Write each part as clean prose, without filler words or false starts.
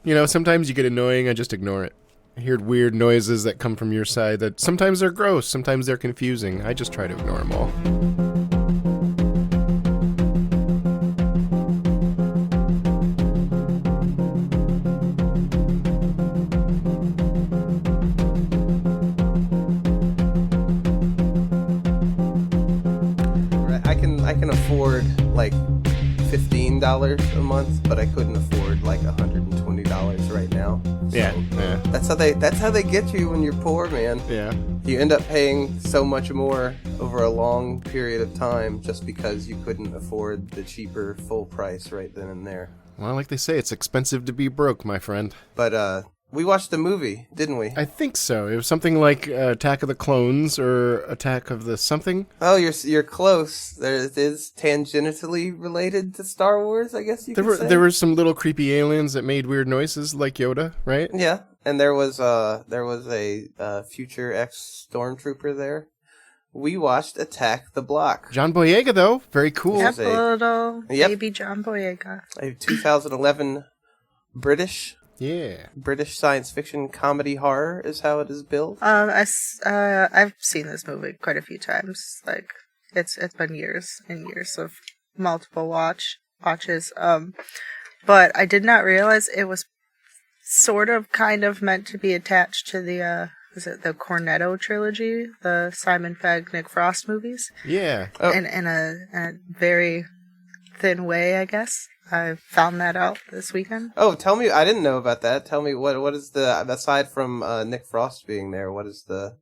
Sometimes you get annoying, I just ignore it. I hear weird noises that come from your side that sometimes they're gross, sometimes they're confusing. I just try to ignore them all. I can afford like $15 a month, but I couldn't afford like $120 right now. So Yeah. That's how they get you when you're poor, man. Yeah. You end up paying so much more over a long period of time just because you couldn't afford the cheaper full price right then and there. Well, like they say, it's expensive to be broke, my friend. But we watched the movie, didn't we? I think so. It was something like Attack of the Clones or Attack of the something. Oh, you're close. It is tangentially related to Star Wars, I guess you could say. There were some little creepy aliens that made weird noises like Yoda, right? Yeah, and there was a future ex-stormtrooper there. We watched Attack the Block. John Boyega, though. Very cool. Yep, little baby John Boyega. A 2011 British science fiction comedy horror is how it is billed. I've seen this movie quite a few times. Like it's been years and years of multiple watches. But I did not realize it was sort of kind of meant to be attached to the was it the Cornetto trilogy, the Simon Pegg, Nick Frost movies? Yeah. Oh. In a very thin way, I guess. I found that out this weekend. Oh, tell me! I didn't know about that. Tell me what is the aside from Nick Frost being there? What is the?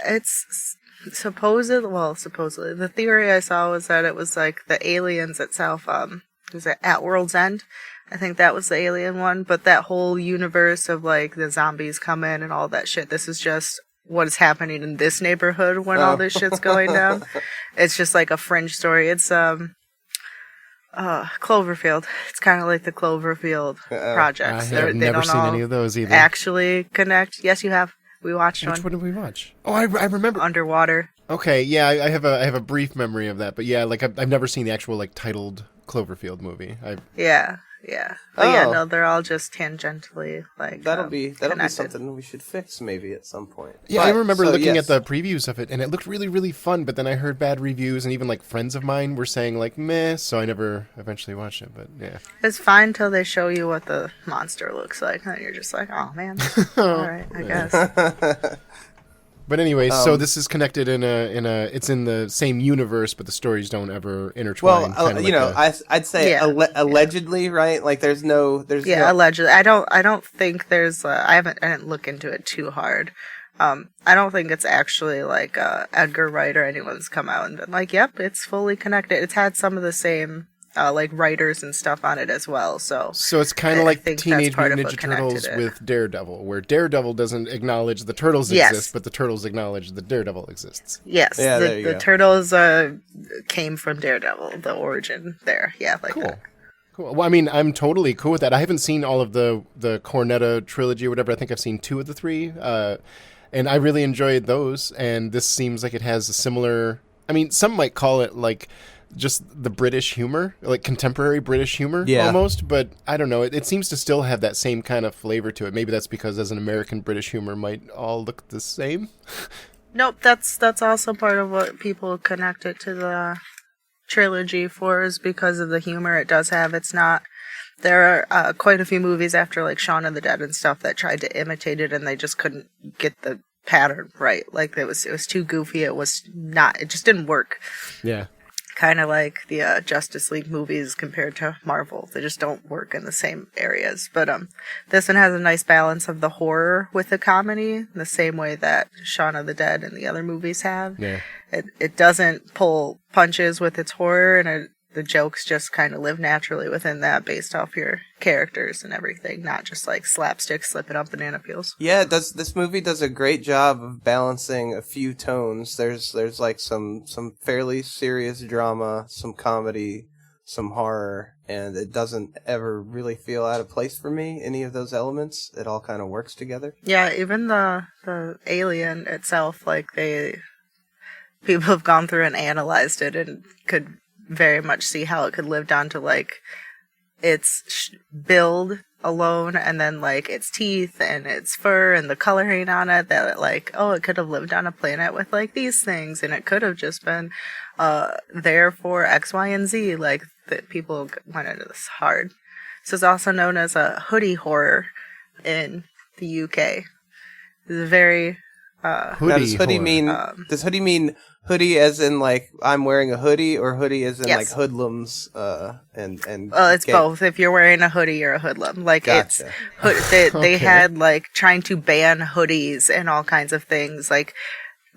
It's supposedly the theory I saw was that it was like the aliens itself. Was it At World's End? I think that was the alien one. But that whole universe of like the zombies come in and all that shit. This is just what is happening in this neighborhood when all this shit's going down. It's just like a fringe story. It's Cloverfield. It's kind of like the Cloverfield projects. I have never seen any of those either. Actually connect. Yes, you have. We watched one. Which one did we watch? Oh, I remember. Underwater. Okay, yeah, I have a brief memory of that, but yeah, like I've never seen the actual like titled Cloverfield movie. Yeah. But yeah, no, they're all just tangentially like that'll be connected. something we should fix maybe at some point. Yeah, I remember looking at the previews of it, and it looked really, really fun. But then I heard bad reviews, and even like friends of mine were saying like meh. So I never eventually watched it. But yeah, it's fine till they show you what the monster looks like, and you're just like, oh man, all right, I guess. But anyway, so this is connected it's in the same universe, but the stories don't ever intertwine. Well, I'd say allegedly, right? Like there's no allegedly. I don't think there's. I didn't look into it too hard. I don't think it's actually like Edgar Wright or anyone's come out and been like, yep, it's fully connected. It's had some of the same like writers and stuff on it as well. So it's kind of like Teenage Mutant Ninja Turtles with Daredevil, where Daredevil doesn't acknowledge the turtles exist, but the turtles acknowledge that Daredevil exists. Yes, the turtles came from Daredevil, the origin there. Yeah, like that. Cool. Well, I mean, I'm totally cool with that. I haven't seen all of the Cornetto trilogy or whatever. I think I've seen 2 of the 3, and I really enjoyed those. And this seems like it has a similar. I mean, some might call it like just the British humor, like contemporary British humor almost, but I don't know. It seems to still have that same kind of flavor to it. Maybe that's because as an American, British humor might all look the same. Nope, that's also part of what people connect it to the trilogy for is because of the humor it does have. It's not. There are quite a few movies after like Shaun of the Dead and stuff that tried to imitate it and they just couldn't get the pattern right. Like it was too goofy. It just didn't work. Yeah. Kind of like the Justice League movies compared to Marvel. They just don't work in the same areas. But this one has a nice balance of the horror with the comedy, the same way that Shaun of the Dead and the other movies have. Yeah. It doesn't pull punches with its horror, and the jokes just kind of live naturally within that based off your characters and everything, not just like slapstick slipping up banana peels. Yeah, this movie does a great job of balancing a few tones. There's like some fairly serious drama, some comedy, some horror, and it doesn't ever really feel out of place for me, any of those elements. It all kind of works together. Yeah, even the alien itself, like people have gone through and analyzed it and could very much see how it could live down to like its build, alone, and then like its teeth and its fur and the coloring on it, that like, oh, it could have lived on a planet with like these things, and it could have just been there for X, Y, and Z. Like that people went into this hard. So it's also known as a hoodie horror in the UK. It's a very now, does hoodie horror. mean hoodie as in like I'm wearing a hoodie, or hoodie as in Yes. like hoodlums and well, it's gay? both. If you're wearing a hoodie, you're a hoodlum. Like Gotcha. they Okay. had like trying to ban hoodies and all kinds of things. Like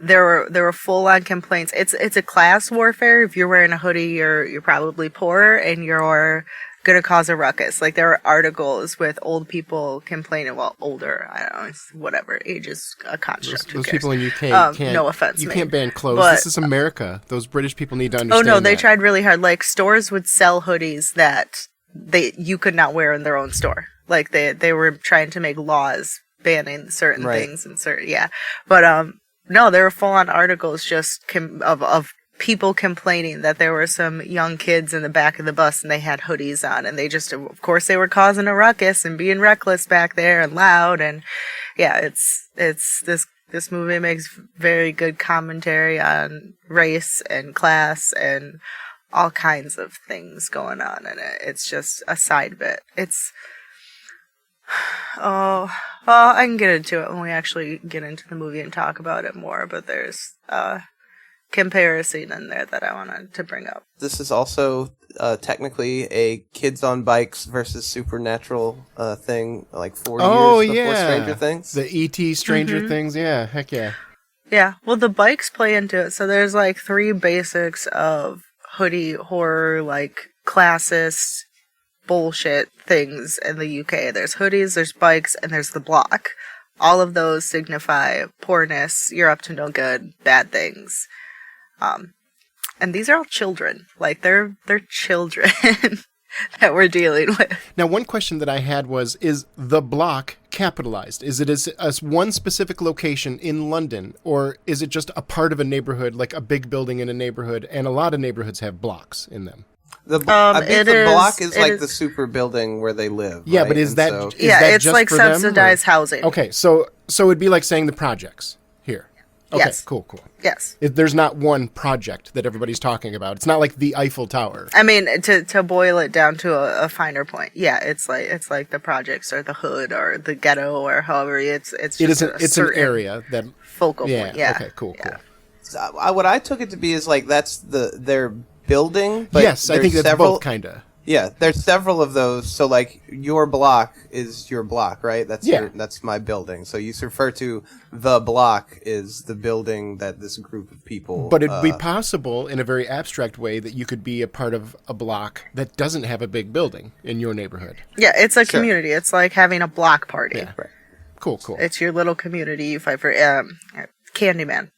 there were full on complaints. It's a class warfare. If you're wearing a hoodie, you're probably poor and you're gonna cause a ruckus. Like there are articles with old people complaining. Well, older, I don't know, it's whatever. Age is a construct. Who Those cares? people in UK can't. No offense, You mate. can't ban clothes. But- This is America. Those British people need to Oh understand. no, they that. tried really hard. Like stores would sell hoodies that you could not wear in their own store. Like they were trying to make laws banning certain Right. things and certain But no, there were full on articles just of people complaining that there were some young kids in the back of the bus and they had hoodies on, and they just, of course, they were causing a ruckus and being reckless back there and loud. And yeah, it's this movie makes very good commentary on race and class and all kinds of things going on in it. It's just a side bit. It's well, I can get into it when we actually get into the movie and talk about it more, but there's comparison in there that I wanted to bring up. This is also technically a kids on bikes versus supernatural thing, like 4 Oh years before yeah, Stranger Things. the ET Stranger Mhm. Things. Yeah, heck yeah. Yeah, well, the bikes play into it. So there's like 3 basics of hoodie horror, like classist bullshit things in the UK. There's hoodies, there's bikes, and there's the block. All of those signify poorness, you're up to no good, bad things. And these are all children. Like they're children that we're dealing with. Now, one question that I had was: is the block capitalized? Is it a one specific location in London, or is it just a part of a neighborhood, like a big building in a neighborhood? And a lot of neighborhoods have blocks in them. I think the block is like is- the super building where they live. Yeah, right? but is And that so- is Yeah, that it's just like for them, or- subsidized housing. Okay, so it'd be like saying the projects here. Okay, Yes. cool. Yes. There's not one project that everybody's talking about. It's not like the Eiffel Tower. I mean, to boil it down to a finer point, yeah, it's like the projects or the hood or the ghetto or however it's just It is a it's an certain area that. focal Yeah. point. Yeah. Okay. Cool. Yeah. So, what I took it to be is like that's their building. But Yes, I think there's that's several, both kinda. Yeah, there's several of those. So like your block is your block, right? Yeah. That's my building. So you refer to the block is the building that this group of people. But it'd be possible in a very abstract way that you could be a part of a block that doesn't have a big building in your neighborhood. Yeah, it's a Sure. community. It's like having a block party. Yeah. Right. Cool. It's your little community. You fight for Candyman.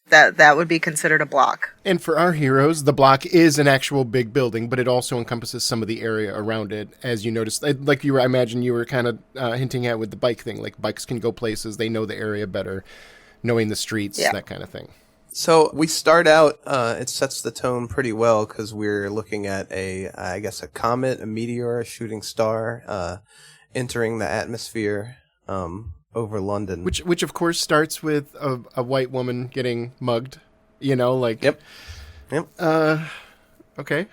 That would be considered a block. And for our heroes, the block is an actual big building, but it also encompasses some of the area around it, as you noticed. Like I imagine you were kind of hinting at with the bike thing. Like bikes can go places; they know the area better, knowing the streets, Yeah. that kind of thing. So we start out. It sets the tone pretty well because we're looking at I guess a comet, a meteor, a shooting star, entering the atmosphere over London. Which of course starts with a white woman getting mugged. You know, like Yep. Okay.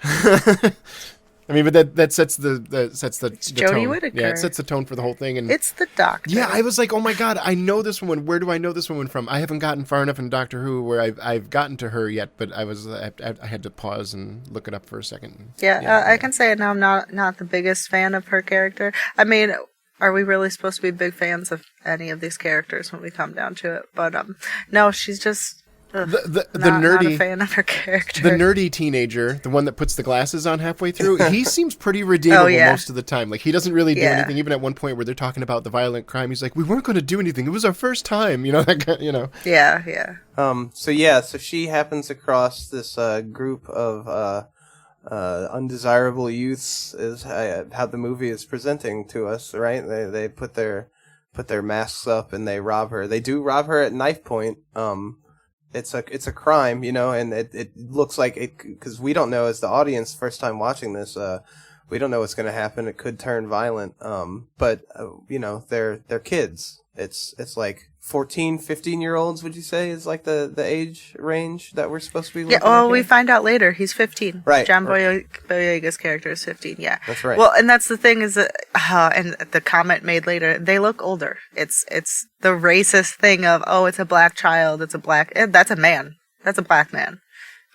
I mean, but that sets the Jodie tone. Whittaker. Yeah, it sets the tone for the whole thing. And It's the doctor. yeah, I was like, oh my god, I know this woman. Where do I know this woman from? I haven't gotten far enough in Doctor Who where I've gotten to her yet, but I had to pause and look it up for a second. Yeah, I can say now I'm not the biggest fan of her character. I mean, are we really supposed to be big fans of any of these characters when we come down to it? But no, she's just The not nerdy a fan of her character. the nerdy teenager, the one that puts the glasses on halfway through, he seems pretty redeemable most of the time. Like he doesn't really do anything. Even at one point where they're talking about the violent crime, he's like, "We weren't going to do anything. It was our first time." You know that kind, you know. Yeah. So she happens across this group of undesirable youths is how the movie is presenting to us, right? They put their masks up and they rob her. They do rob her at knife point. It's a crime, you know, and it looks like it because we don't know as the audience first time watching this. we don't know what's going to happen. It could turn violent. But they're kids. It's like 14, 15-year-olds, would you say, is like the age range that we're supposed to be looking at? We find out later. He's 15. Right. John Boyega's character is 15, yeah. That's right. Well, and that's the thing is that, and the comment made later, they look older. It's the racist thing of, oh, it's a black child, that's a man. That's a black man.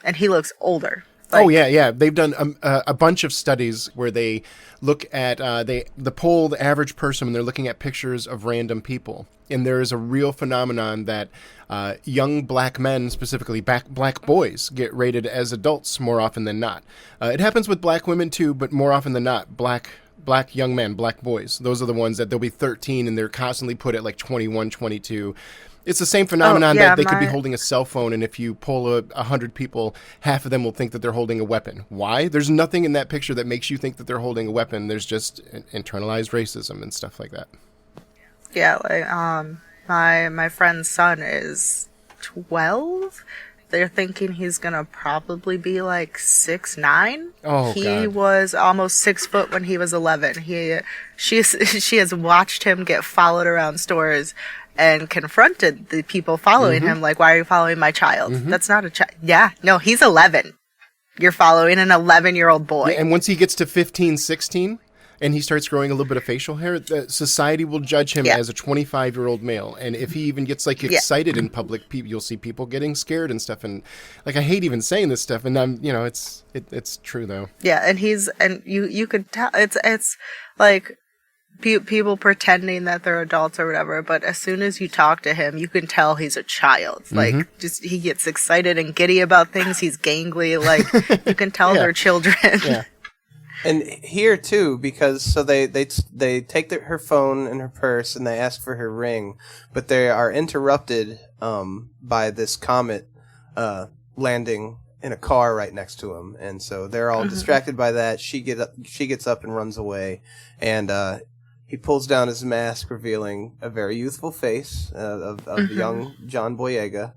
And he looks older. Yeah. They've done a bunch of studies where they look at the average person when they're looking at pictures of random people, and there is a real phenomenon that young black men, specifically black boys, get rated as adults more often than not. It happens with black women too, but more often than not, black young men, black boys. Those are the ones that they'll be 13 and they're constantly put at like 21, 22. It's the same phenomenon that they could be holding a cell phone, and if you pull 100 people, half of them will think that they're holding a weapon. Why? There's nothing in that picture that makes you think that they're holding a weapon. There's just internalized racism and stuff like that. Yeah, my friend's son is 12. They're thinking he's gonna probably be like 6'9". Oh, he God. was almost 6 foot when he was 11. She has watched him get followed around stores and confronted the people following him, like, why are you following my child? That's not a child. Yeah, no, he's 11. You're following an 11-year-old boy. Yeah, and once he gets to 15, 16, and he starts growing a little bit of facial hair, the society will judge him as a 25-year-old male. And if he even gets like excited in public, you'll see people getting scared and stuff. And like, I hate even saying this stuff, and it's true though. Yeah, and you could tell it's like people pretending that they're adults or whatever, but as soon as you talk to him, you can tell he's a child. Like, just he gets excited and giddy about things. He's gangly. Like, you can tell they're children. Yeah. And here too, because so they take her phone and her purse and they ask for her ring, but they are interrupted by this comet landing in a car right next to him, and so they're all distracted by that. She gets up and runs away, and he pulls down his mask, revealing a very youthful face of young John Boyega.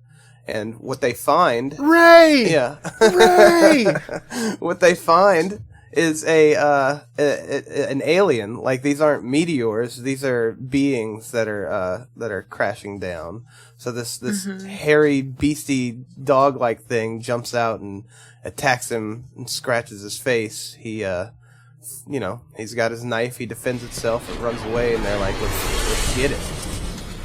And what they find... Ray! Yeah. Ray! What they find is an alien. Like, these aren't meteors. These are beings that are crashing down. So this hairy, beastie, dog-like thing jumps out and attacks him and scratches his face. He's got his knife, he defends himself, and runs away, and they're like, let's get it.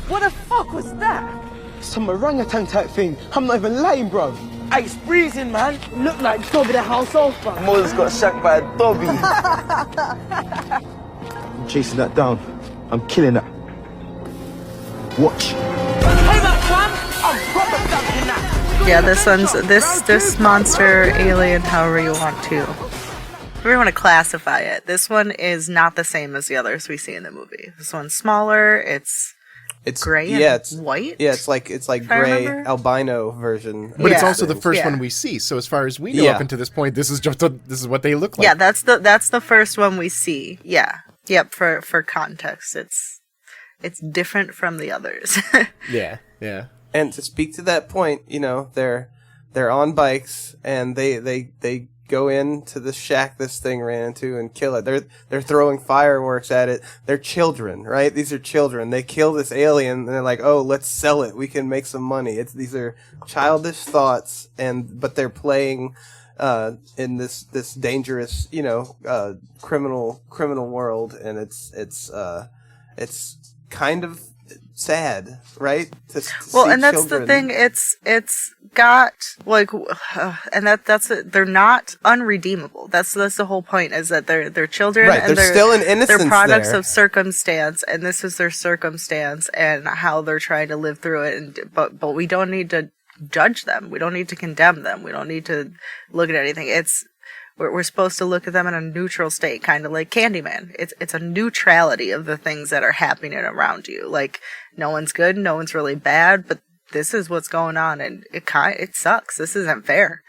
What the fuck was that? Some orangutan type thing. I'm not even lying, bro. Hey, it's freezing, man. Look like Dobby the house elf, man. Mother's got shanked by a Dobby. I'm chasing that down. I'm killing that. Watch. Yeah, this monster, alien, however you want to classify it. This one is not the same as the others we see in the movie. This one's smaller. It's gray and white. Yeah, it's like gray albino version. But it's also the first one we see. So as far as we know up until this point, this is what they look like. Yeah, that's the first one we see. Yeah. Yep, for context. It's different from the others. Yeah. And to speak to that point, they're on bikes and they go into the shack this thing ran into and kill it. They're throwing fireworks at it. They're children, right? These are children. They kill this alien and they're like, "Oh, let's sell it. We can make some money." These are childish thoughts, but they're playing in this dangerous, criminal world, and it's kind of sad, right? To and that's children. The thing. It's got like, and that's it. They're not unredeemable. That's the whole point. Is that they're children, right? And they're still in innocence. They're products of circumstance, and this is their circumstance and how they're trying to live through it. But we don't need to judge them. We don't need to condemn them. We don't need to look at anything. We're supposed to look at them in a neutral state, kind of like Candyman. It's a neutrality of the things that are happening around you. Like, no one's good, no one's really bad, but this is what's going on, and it sucks. This isn't fair.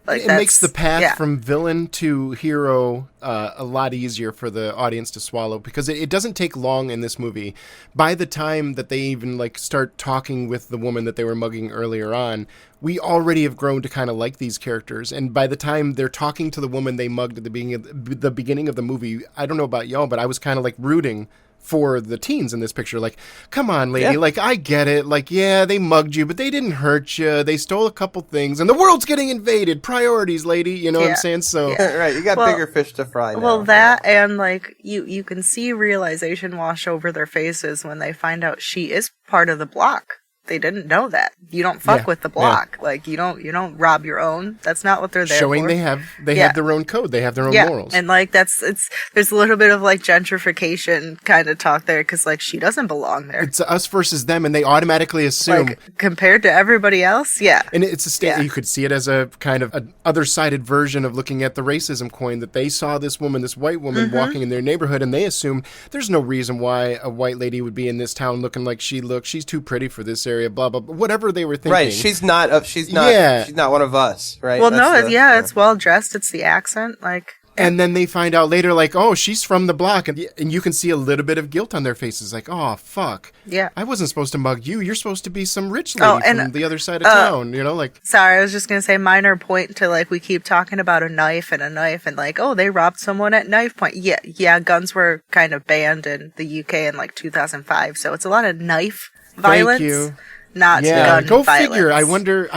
Like it makes the path yeah. from villain to hero a lot easier for the audience to swallow, because it doesn't take long in this movie. By the time that they even like start talking with the woman that they were mugging earlier on, we already have grown to kind of like these characters. And by the time they're talking to the woman they mugged at the beginning of the movie, I don't know about y'all, but I was kind of like rooting for the teens in this picture. Like, come on, lady. Yeah. Like, I get it. Like, yeah, they mugged you, but they didn't hurt you. They stole a couple things, and the world's getting invaded. Priorities, lady. You know what I'm saying? So, right. You got bigger fish to fry now. Well, that and like you can see realization wash over their faces when they find out she is part of the block. They didn't know that. You don't fuck with the block. Yeah. Like you don't rob your own. That's not what they're there Showing for. they have their own code. They have their own morals. And like there's a little bit of like gentrification kind of talk there, because like she doesn't belong there. It's us versus them, and they automatically assume like, compared to everybody else. Yeah. And it's a state you could see it as a kind of an other-sided version of looking at the racism coin, that they saw this white woman walking in their neighborhood, and they assumed there's no reason why a white lady would be in this town looking like she looks. She's too pretty for this area. Blah blah. Whatever they were thinking. Right. She's not one of us. Right. Well, it's well dressed. It's the accent. Like. And then they find out later, like, oh, she's from the block. And you can see a little bit of guilt on their faces. Like, oh, fuck. Yeah. I wasn't supposed to mug you. You're supposed to be some rich lady from the other side of town. You know, like. Sorry, I was just going to say minor point to, like, we keep talking about a knife and like, oh, they robbed someone at knife point. Yeah, guns were kind of banned in the UK in, like, 2005. So it's a lot of knife violence. Thank you. Not gun go violence. Figure. I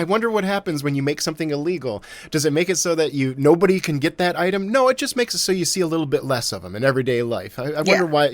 wonder what happens when you make something illegal. Does it make it so that nobody can get that item? No, it just makes it so you see a little bit less of them in everyday life. I wonder why.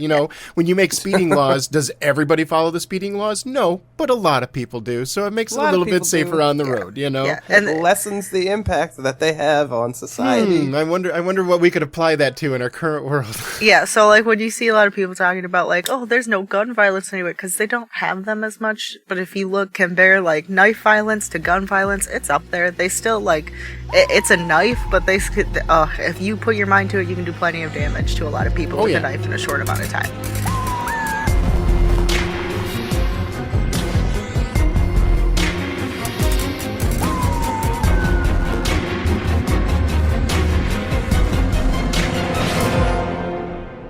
When you make speeding laws, does everybody follow the speeding laws? No, but a lot of people do. So it makes it a little bit safer on the road. You know, and it lessens the impact that they have on society. I wonder what we could apply that to in our current world. Yeah. So like when you see a lot of people talking about like, oh, there's no gun violence anywhere, because they don't have them as much. But if you compare like knife violence to gun violence, it's up there. They still like it's a knife, but if you put your mind to it, you can do plenty of damage to a lot of people with a knife in a short amount of time.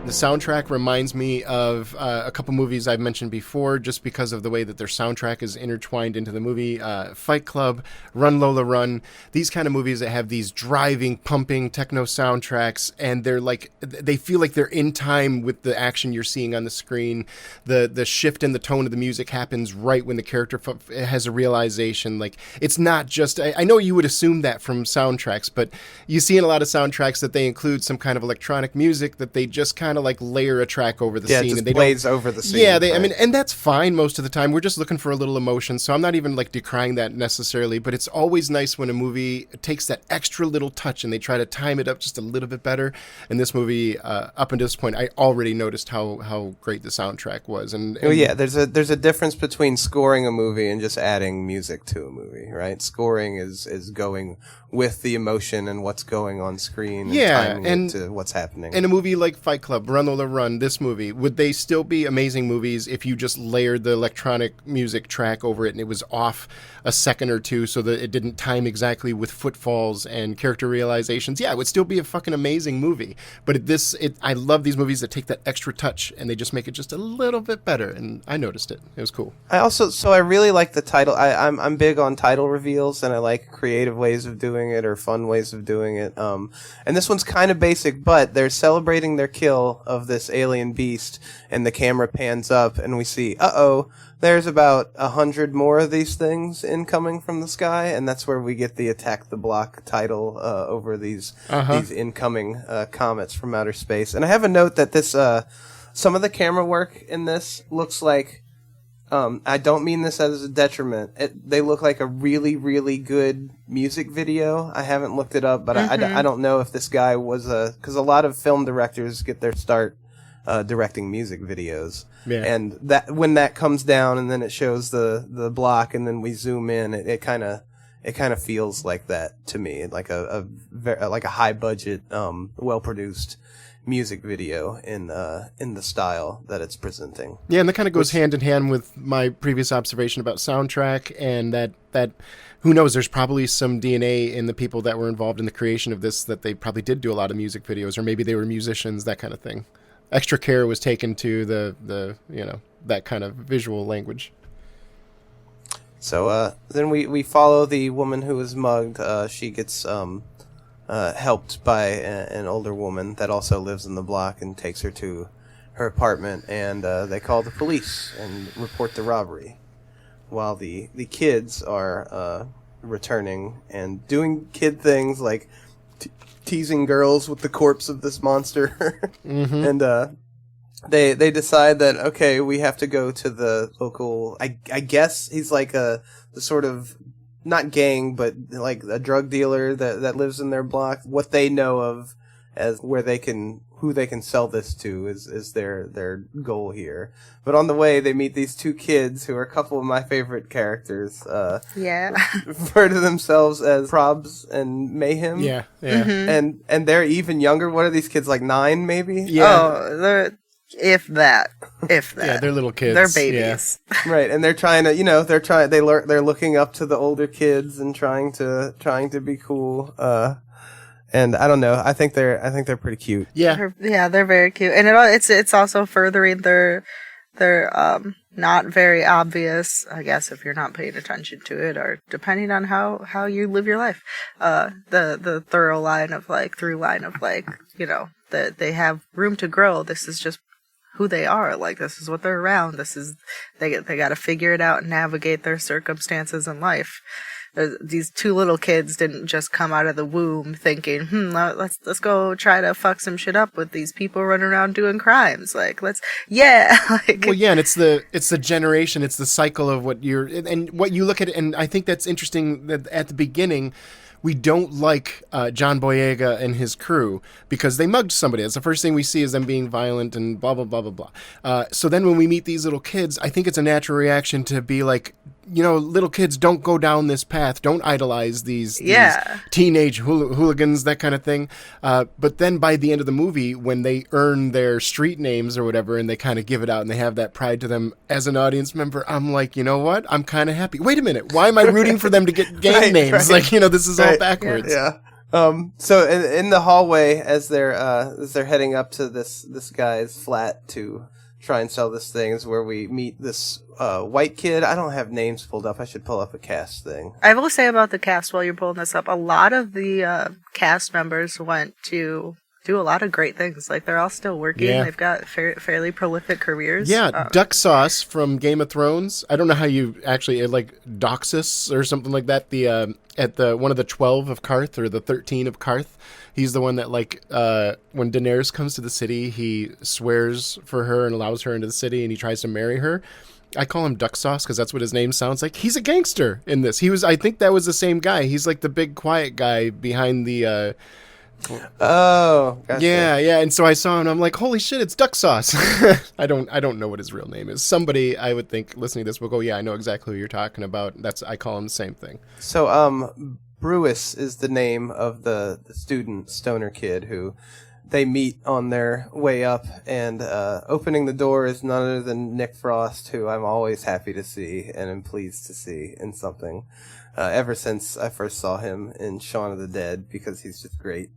The soundtrack reminds me of a couple movies I've mentioned before, just because of the way that their soundtrack is intertwined into the movie. Fight Club, Run Lola Run, these kind of movies that have these driving, pumping techno soundtracks, and they feel like they're in time with the action you're seeing on the screen. The shift in the tone of the music happens right when the character has a realization. Like, it's not just, I know you would assume that from soundtracks, but you see in a lot of soundtracks that they include some kind of electronic music that they just kind of like layer a track over the scene, and they plays over the scene. Yeah, I mean, and that's fine most of the time. We're just looking for a little emotion, so I'm not even like decrying that necessarily. But it's always nice when a movie takes that extra little touch and they try to time it up just a little bit better. And this movie, up until this point, I already noticed how great the soundtrack was. And there's a difference between scoring a movie and just adding music to a movie, right? Scoring is going with the emotion and what's going on screen, and timing it to what's happening. In a movie like Fight Club, Run Lola Run, this movie, would they still be amazing movies if you just layered the electronic music track over it and it was off a second or two so that it didn't time exactly with footfalls and character realizations? Yeah, it would still be a fucking amazing movie. But I love these movies that take that extra touch and they just make it just a little bit better, and I noticed it. It was cool. I really like the title. I'm big on title reveals, and I like creative ways of doing it or fun ways of doing it. And this one's kind of basic, but they're celebrating their kill of this alien beast, and the camera pans up, and we see, there's about 100 more of these things incoming from the sky, and that's where we get the Attack the Block title over these incoming comets from outer space. And I have a note that this some of the camera work in this looks like, I don't mean this as a detriment, they look like a really, really good music video. I haven't looked it up, but I don't know if this guy was because a lot of film directors get their start directing music videos. Yeah. And that when that comes down and then it shows the block and then we zoom in, it kind of feels like that to me, like a high budget, well produced music video in the style that it's presenting. Yeah, and that kind of goes hand in hand with my previous observation about soundtrack, and that who knows, there's probably some DNA in the people that were involved in the creation of this, that they probably did do a lot of music videos, or maybe they were musicians, that kind of thing. Extra care was taken to the that kind of visual language. So then we follow the woman who was mugged. She gets helped by an older woman that also lives in the block and takes her to her apartment, and they call the police and report the robbery, while the kids are returning and doing kid things like teasing girls with the corpse of this monster. Mm-hmm. And they decide that, okay, we have to go to the local, I guess he's like the sort of, not gang, but like a drug dealer that lives in their block. What they know of as who they can sell this to is their goal here. But on the way, they meet these two kids who are a couple of my favorite characters. Yeah. Refer to themselves as Probs and Mayhem. Yeah, yeah. Mm-hmm. And they're even younger. What are these kids, like 9 maybe? Yeah. Oh, if that. Yeah, they're little kids. They're babies. Yeah. Right, and they're trying to, they're looking up to the older kids and trying to be cool. And I don't know. I think they're pretty cute. Yeah. They're very cute, and it's also furthering their not very obvious, I guess, if you're not paying attention to it, or depending on how you live your life. The through line of like, that they have room to grow. This is just who they are. Like, this is what they're around. This is they got to figure it out and navigate their circumstances in life. These two little kids didn't just come out of the womb thinking, let's go try to fuck some shit up with these people running around doing crimes. Like, and it's the generation, it's the cycle of what you look at, and I think that's interesting that at the beginning, we don't like John Boyega and his crew because they mugged somebody. That's the first thing we see, is them being violent and blah, blah, blah, blah, blah. So then when we meet these little kids, I think it's a natural reaction to be like, little kids, don't go down this path. Don't idolize these teenage hooligans, that kind of thing. But then by the end of the movie, when they earn their street names or whatever, and they kind of give it out and they have that pride to them, as an audience member, I'm like, you know what? I'm kind of happy. Wait a minute. Why am I rooting for them to get gang names? Right. Like, this is all backwards. Yeah. So in the hallway, as they're heading up to this guy's flat to try and sell this thing, is where we meet this white kid. I don't have names pulled up. I should pull up a cast thing. I will say about the cast, while you're pulling this up, a lot of the cast members went to do a lot of great things. Like, they're all still working. Yeah. They've got fairly prolific careers. Yeah, Duck Sauce from Game of Thrones. I don't know how you actually, like Doxus or something like that. At the one of the 12 of Karth, or the 13 of Karth. He's the one that, like, when Daenerys comes to the city, he swears for her and allows her into the city, and he tries to marry her. I call him Duck Sauce because that's what his name sounds like. He's a gangster in this. I think that was the same guy. He's like the big quiet guy behind the... Oh, gotcha. Yeah. And so I saw him, and I'm like, holy shit, it's Duck Sauce. I don't know what his real name is. Somebody, I would think, listening to this will go, yeah, I know exactly who you're talking about. I call him the same thing. So, Brewis is the name of the student stoner kid who they meet on their way up, and opening the door is none other than Nick Frost, who I'm always happy to see and am pleased to see in something, ever since I first saw him in Shaun of the Dead, because he's just great.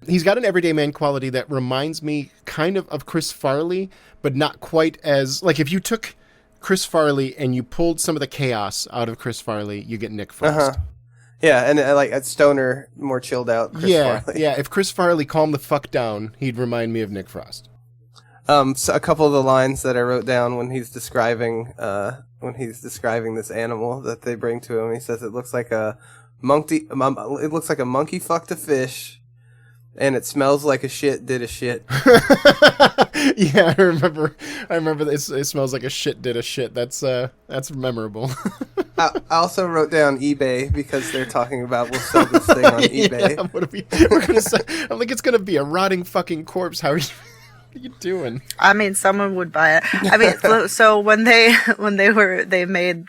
He's got an everyday man quality that reminds me kind of Chris Farley, but not quite as... Like, if you took Chris Farley and you pulled some of the chaos out of Chris Farley, you get Nick Frost. Uh-huh. Yeah, and like a stoner, more chilled out Chris Farley. Yeah, if Chris Farley calmed the fuck down, he'd remind me of Nick Frost. So a couple of the lines that I wrote down when he's describing this animal that they bring to him, he says it looks like a monkey. It looks like a monkey fucked a fish, and it smells like a shit did a shit. Yeah, I remember this. It smells like a shit did a shit. That's memorable. I also wrote down eBay because they're talking about we'll sell this thing on eBay. Yeah, we're gonna say, I'm like, it's gonna be a rotting fucking corpse. How are you doing? I mean, someone would buy it. I mean, so when they made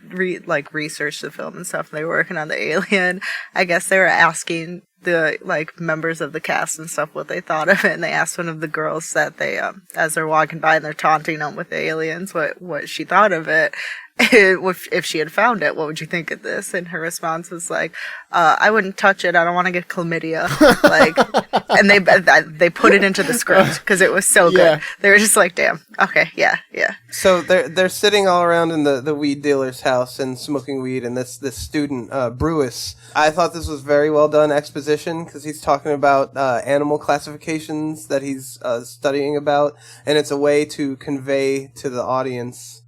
research the film and stuff, and they were working on the alien, I guess they were asking the like members of the cast and stuff what they thought of it, and they asked one of the girls that they as they're walking by and they're taunting them with the aliens what she thought of it. If she had found it, what would you think of this? And her response was like, I wouldn't touch it. I don't want to get chlamydia. Like, and they put it into the script because it was so good. Yeah. They were just like, damn. Okay. Yeah. So they're sitting all around in the weed dealer's house and smoking weed, and this student, Brewis, I thought this was very well done exposition because he's talking about animal classifications that he's studying about, and it's a way to convey to the audience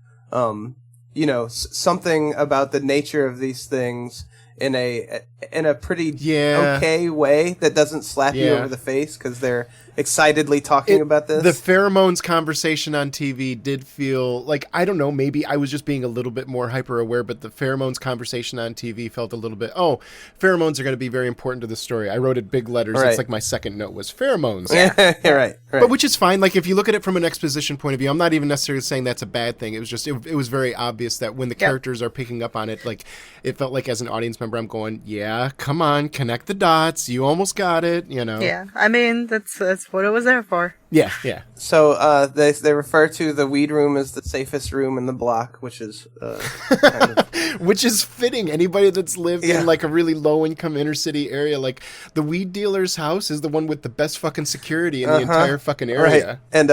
something about the nature of these things in a pretty okay way that doesn't slap you over the face because they're excitedly talking about this. The pheromones conversation on TV did feel like, I don't know, maybe I was just being a little bit more hyper aware, but the pheromones conversation on TV felt a little bit, pheromones are going to be very important to the story. I wrote it big letters. Right. It's like my second note was pheromones. Right. But which is fine. Like, if you look at it from an exposition point of view, I'm not even necessarily saying that's a bad thing. It was just, it was very obvious that when the characters are picking up on it, like, it felt like as an audience member, I'm going, yeah, come on, connect the dots. You almost got it, Yeah. I mean, that's what it was there for. Yeah. So they refer to the weed room as the safest room in the block, which is kind of... Which is fitting. Anybody that's lived in like a really low income inner city area, like the weed dealer's house is the one with the best fucking security in the entire fucking area. Right. And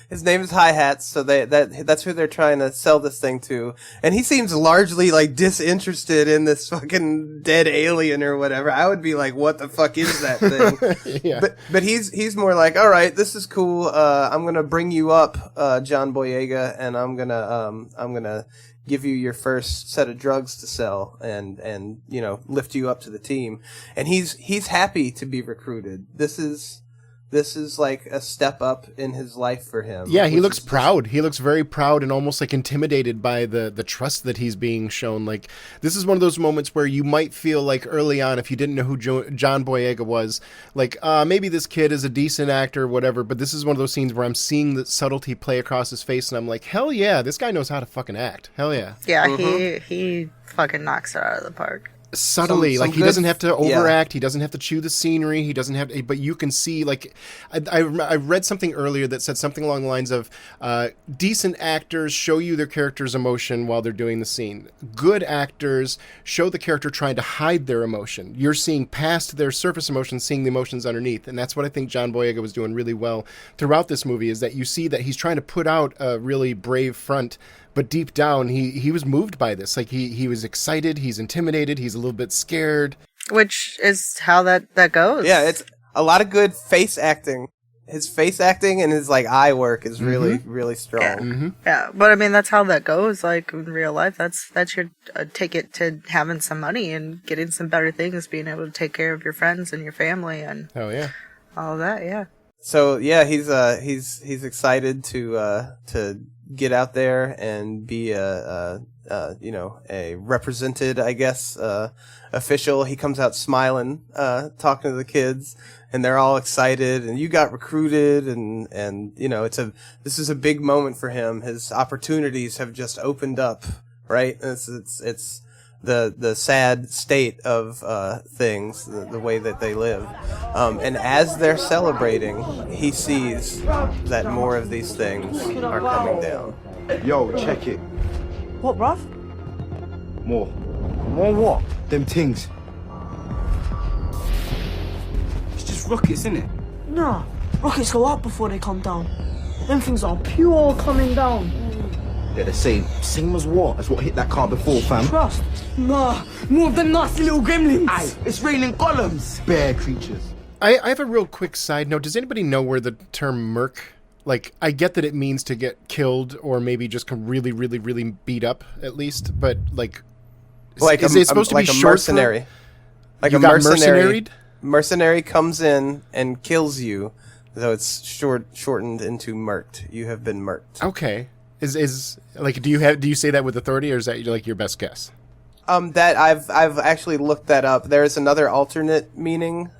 his name is Hi-Hats, so that's who they're trying to sell this thing to. And he seems largely like disinterested in this fucking dead alien or whatever. I would be like, what the fuck is that thing? Yeah. But he's more like, all right, this is cool. I'm gonna bring you up, John Boyega, and I'm gonna give you your first set of drugs to sell, and lift you up to the team. And he's happy to be recruited. This is like a step up in his life for him. Yeah, he looks proud. He looks very proud and almost like intimidated by the trust that he's being shown. Like, this is one of those moments where you might feel like early on, if you didn't know who John Boyega was, like, maybe this kid is a decent actor or whatever, but this is one of those scenes where I'm seeing the subtlety play across his face, and I'm like, hell yeah, this guy knows how to fucking act. Hell yeah. Yeah, he fucking knocks it out of the park. Subtly, like, he doesn't have to overact, he doesn't have to chew the scenery, he doesn't have to, but you can see, like, I read something earlier that said something along the lines of, decent actors show you their character's emotion while they're doing the scene. Good actors show the character trying to hide their emotion. You're seeing past their surface emotions, seeing the emotions underneath, and that's what I think John Boyega was doing really well throughout this movie, is that you see that he's trying to put out a really brave front, but deep down, he was moved by this. Like, he was excited, he's intimidated, he's a little bit scared. Which is how that goes. Yeah, it's a lot of good face acting. His face acting and his, like, eye work is really, really strong. Yeah. Mm-hmm. Yeah, but I mean, that's how that goes. Like, in real life, that's your ticket to having some money and getting some better things, being able to take care of your friends and your family and all of that, yeah. So, yeah, he's excited to get out there and be a represented, I guess, official. He comes out smiling, talking to the kids, and they're all excited, and you got recruited, and this is a big moment for him. His opportunities have just opened up, right? It's the sad state of things, the way that they live. And as they're celebrating, he sees that more of these things are coming down. Yo, check it. What, bruv? More. More what? Them things. It's just rockets, innit? Nah, rockets go up before they come down. Them things are pure coming down. They're the same. Same as what? As what hit that car before, fam? Trust. Nah, more of them nasty little gremlins. Aye, it's raining golems. Bear creatures. I have a real quick side note. Does anybody know where the term merc, like, I get that it means to get killed or maybe just really, really, really beat up, at least, but, like is it supposed to be a short mercenary? Like you a got mercenary. mercenaried? Mercenary comes in and kills you, though it's shortened into murked. You have been murked. Okay. Is like, do you say that with authority, or is that like your best guess? That I've actually looked that up. There is another alternate meaning.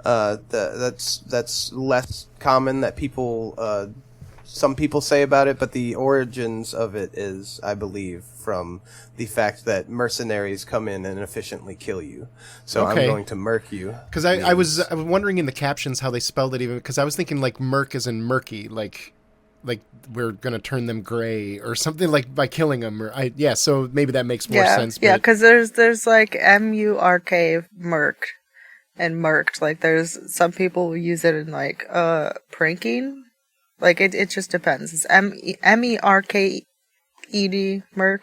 That's less common that people some people say about it, but the origins of it is, I believe, from the fact that mercenaries come in and efficiently kill you. So Okay. I'm going to murk you. Because I was wondering in the captions how they spelled it, even because I was thinking like murk as in murky, like we're gonna turn them gray or something, like by killing them. Or so maybe that makes more sense. Yeah, but- because there's like MURK murked and murked. Like there's some people who use it in like pranking. Like it just depends. It's MERKED murked.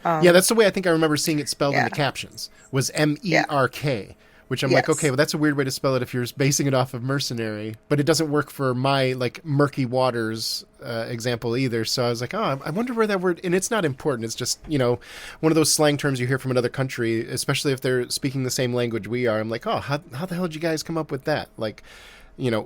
Yeah, that's the way I think I remember seeing it spelled in Yeah. the captions, was MERK, which I'm like, Yes. okay, well, that's a weird way to spell it if you're basing it off of mercenary, but it doesn't work for my, like, murky waters example either. So I was like, oh, I wonder where that word, and it's not important. It's just, one of those slang terms you hear from another country, especially if they're speaking the same language we are. I'm like, oh, how the hell did you guys come up with that? Like,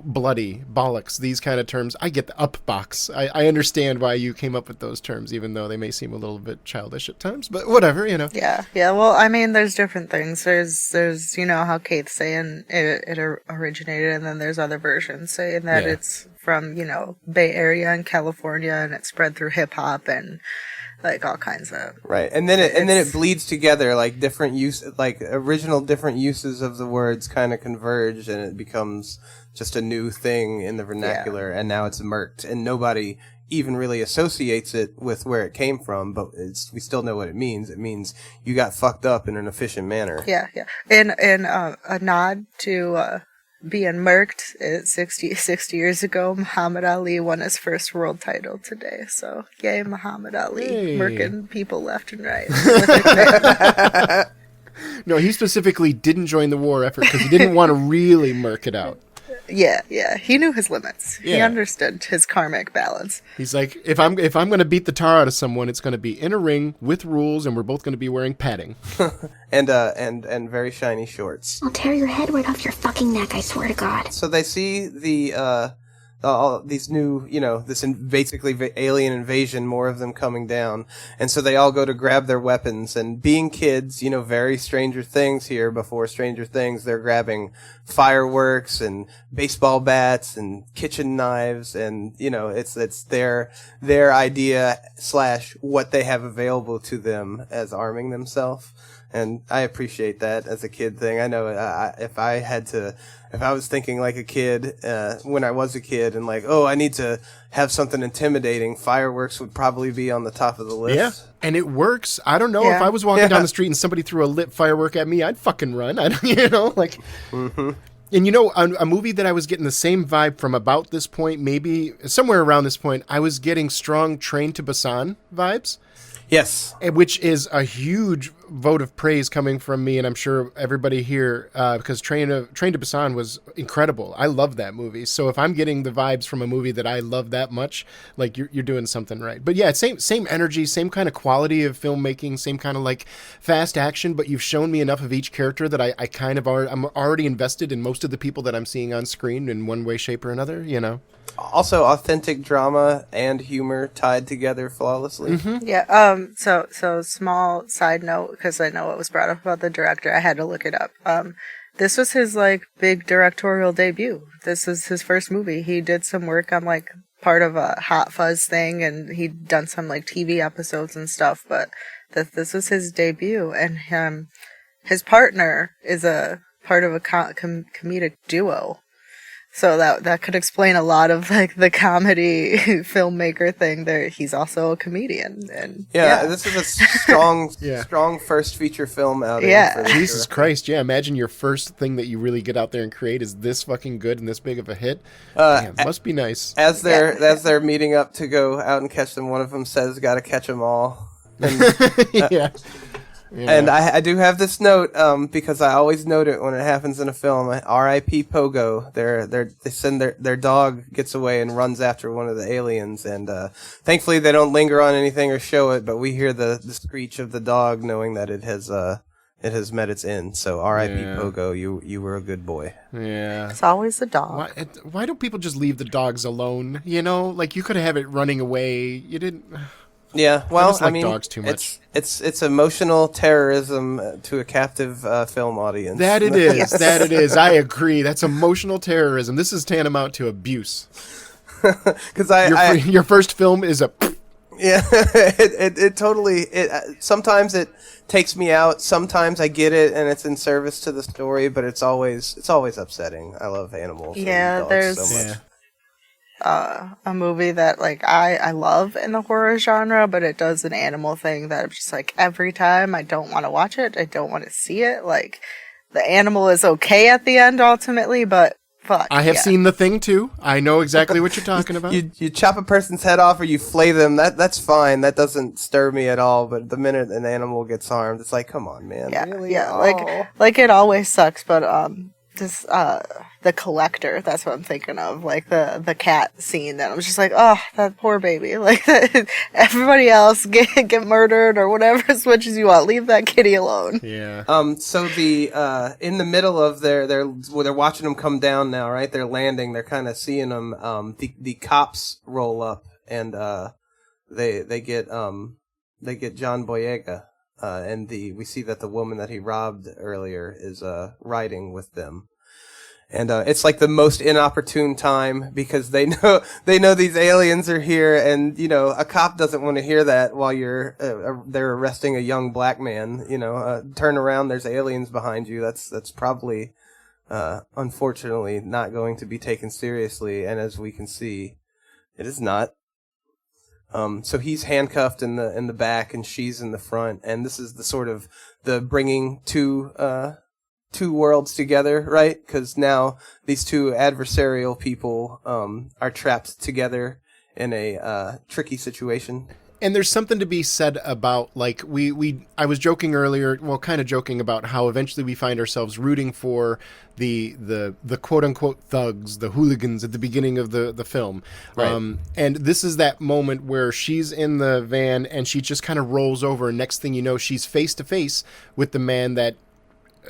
bloody, bollocks, these kind of terms. I get the up box. I understand why you came up with those terms, even though they may seem a little bit childish at times, but whatever, Yeah. Well, I mean, there's different things. There's how Kate's saying it originated, and then there's other versions saying that Yeah. it's from Bay Area and California, and it spread through hip hop and like all kinds of Right, and then it bleeds together, like original different uses of the words kind of converge, and it becomes just a new thing in the vernacular, and now it's murked, and nobody even really associates it with where it came from, but we still know what it means. It means you got fucked up in an efficient manner. Yeah. And a nod to being murked. 60 years ago, Muhammad Ali won his first world title today. So yay, Muhammad Ali, Hey. murking people left and right. No, he specifically didn't join the war effort because he didn't want to really murk it out. Yeah, he knew his limits. He Yeah. understood his karmic balance. He's like, if I'm going to beat the tar out of someone, it's going to be in a ring with rules, and we're both going to be wearing padding. And very shiny shorts. I'll tear your head right off your fucking neck, I swear to God. So they see all these new, basically alien invasion, more of them coming down. And so they all go to grab their weapons, and being kids, very Stranger Things here before Stranger Things, they're grabbing fireworks and baseball bats and kitchen knives, and, it's their idea / what they have available to them as arming themselves. And I appreciate that as a kid thing. I know if I was thinking like a kid when I was a kid, and like, oh, I need to have something intimidating, fireworks would probably be on the top of the list. Yeah, and it works. I don't know if I was walking down the street and somebody threw a lit firework at me, I'd fucking run. I don't, like. Mm-hmm. And a movie that I was getting the same vibe from about this point, maybe somewhere around this point, I was getting strong Train to Busan vibes. Yes. Which is a huge vote of praise coming from me, and I'm sure everybody here, because Train to Busan was incredible. I love that movie. So if I'm getting the vibes from a movie that I love that much, like you're doing something right. But yeah, same energy, same kind of quality of filmmaking, same kind of like fast action. But you've shown me enough of each character that I kind of I'm already invested in most of the people that I'm seeing on screen in one way, shape, or another. Also, authentic drama and humor tied together flawlessly. Mm-hmm. Yeah. So small side note, because I know it was brought up about the director. I had to look it up. This was his like big directorial debut. This was his first movie. He did some work on like part of a Hot Fuzz thing, and he'd done some like TV episodes and stuff. But this was his debut, and his partner is a part of a comedic duo. So that could explain a lot of like the comedy filmmaker thing. There, he's also a comedian, and this is a strong, Yeah. strong first feature film outing. Yeah. for this Jesus director. Christ, yeah, imagine your first thing that you really get out there and create is this fucking good and this big of a hit. Damn, must be nice. As they're meeting up to go out and catch them, one of them says, "Got to catch them all." And, Yeah. and I do have this note because I always note it when it happens in a film. R.I.P. Pogo. They send their dog gets away and runs after one of the aliens, and thankfully they don't linger on anything or show it, but we hear the screech of the dog, knowing that it has met its end. So R.I.P. Yeah. Pogo, you were a good boy. Yeah. it's always the dog. Why don't people just leave the dogs alone? Like you could have it running away. You didn't. Yeah, well, just like I mean, dogs too much. It's emotional terrorism to a captive film audience. That it is. That it is. I agree. That's emotional terrorism. This is tantamount to abuse. because Your first film is a. Yeah, it totally. Sometimes it takes me out. Sometimes I get it, and it's in service to the story. But it's always upsetting. I love animals. Yeah, and dogs there's so much. a movie that like I love in the horror genre, but it does an animal thing that I'm just like every time I don't want to watch it. I don't want to see it. Like the animal is okay at the end ultimately, but. Fuck, I have seen The Thing too. I know exactly what you're talking about. You chop a person's head off or you flay them. That's fine. That doesn't stir me at all. But the minute an animal gets harmed, it's like, come on, man. Yeah, Really? yeah. Oh. Like it always sucks, but this the collector. That's what I'm thinking of. Like the cat scene. That I'm just like, oh, that poor baby. Like everybody else get murdered or whatever as much as you want. Leave that kitty alone. Yeah. So the in the middle of they're watching them come down now, right? They're landing. They're kind of seeing them. The cops roll up and they get John Boyega. And we see that the woman that he robbed earlier is riding with them. And it's like the most inopportune time because they know these aliens are here, and a cop doesn't want to hear that while they're arresting a young black man. Turn around, there's aliens behind you. That's probably unfortunately not going to be taken seriously, and as we can see, it is not. So he's handcuffed in the back, and she's in the front, and this is the sort of the bringing two worlds together, right? Because now these two adversarial people are trapped together in a tricky situation. And there's something to be said about, like, I was joking earlier, well, kind of joking about how eventually we find ourselves rooting for the quote-unquote thugs, the hooligans at the beginning of the film. Right. And this is that moment where she's in the van and she just kind of rolls over, and next thing you know, she's face-to-face with the man that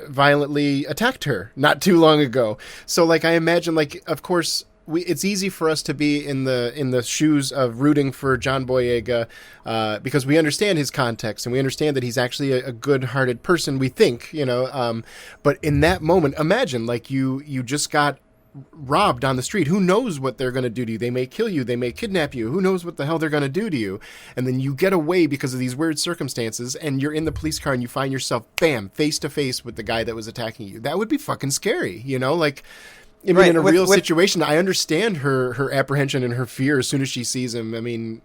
violently attacked her not too long ago. So, like, I imagine, like, of course... it's easy for us to be in the shoes of rooting for John Boyega because we understand his context and we understand that he's actually a good-hearted person, we think, but in that moment, imagine, like, you just got robbed on the street. Who knows what they're going to do to you? They may kill you. They may kidnap you. Who knows what the hell they're going to do to you? And then you get away because of these weird circumstances, and you're in the police car and you find yourself, bam, face-to-face with the guy that was attacking you. That would be fucking scary, like... I mean, in a real situation, I understand her apprehension and her fear as soon as she sees him. I mean,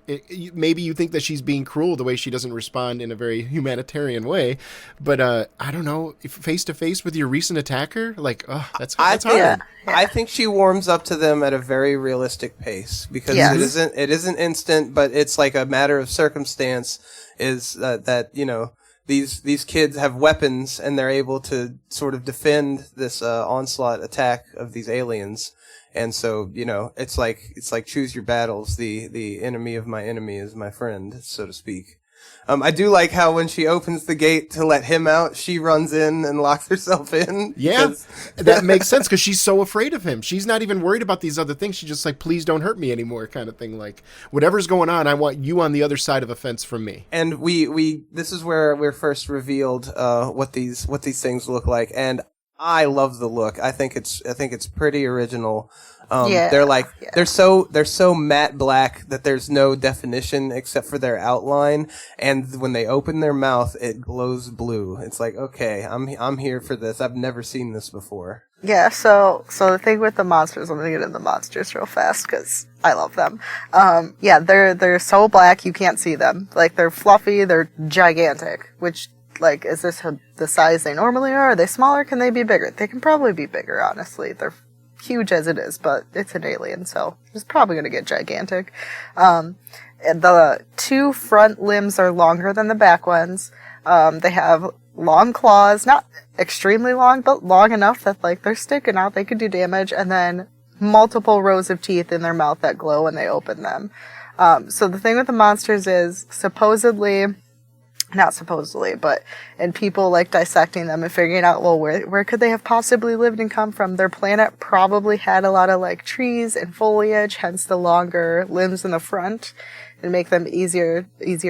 maybe you think that she's being cruel the way she doesn't respond in a very humanitarian way, but I don't know, face to face with your recent attacker, like, that's hard. Yeah. I think she warms up to them at a very realistic pace because it isn't instant, but it's like a matter of circumstance. Is that These kids have weapons and they're able to sort of defend this onslaught attack of these aliens, and so it's like choose your battles. The enemy of my enemy is my friend, so to speak. I do like how when she opens the gate to let him out, she runs in and locks herself in. Yeah, that makes sense because she's so afraid of him. She's not even worried about these other things. She's just like, please don't hurt me anymore, kind of thing. Like, whatever's going on, I want you on the other side of a fence from me. And we this is where we're first revealed what these things look like, and I love the look. I think it's pretty original. They're so matte black that there's no definition except for their outline, and when they open their mouth, it glows blue. It's like, okay, I'm here for this. I've never seen this before. Yeah, so the thing with the monsters, let me get into the monsters real fast because I love them. They're so black you can't see them. Like, they're fluffy, they're gigantic, which, like, is this the size they normally are? Are they smaller? Can they be bigger? They can probably be bigger, honestly. They're huge as it is, but it's an alien, so it's probably going to get gigantic. And the two front limbs are longer than the back ones. They have long claws, not extremely long, but long enough that, like, they're sticking out, they could do damage, and then multiple rows of teeth in their mouth that glow when they open them. So the thing with the monsters is, not supposedly, but and people like dissecting them and figuring out, well, where could they have possibly lived and come from? Their planet probably had a lot of, like, trees and foliage, hence the longer limbs in the front, and make them easier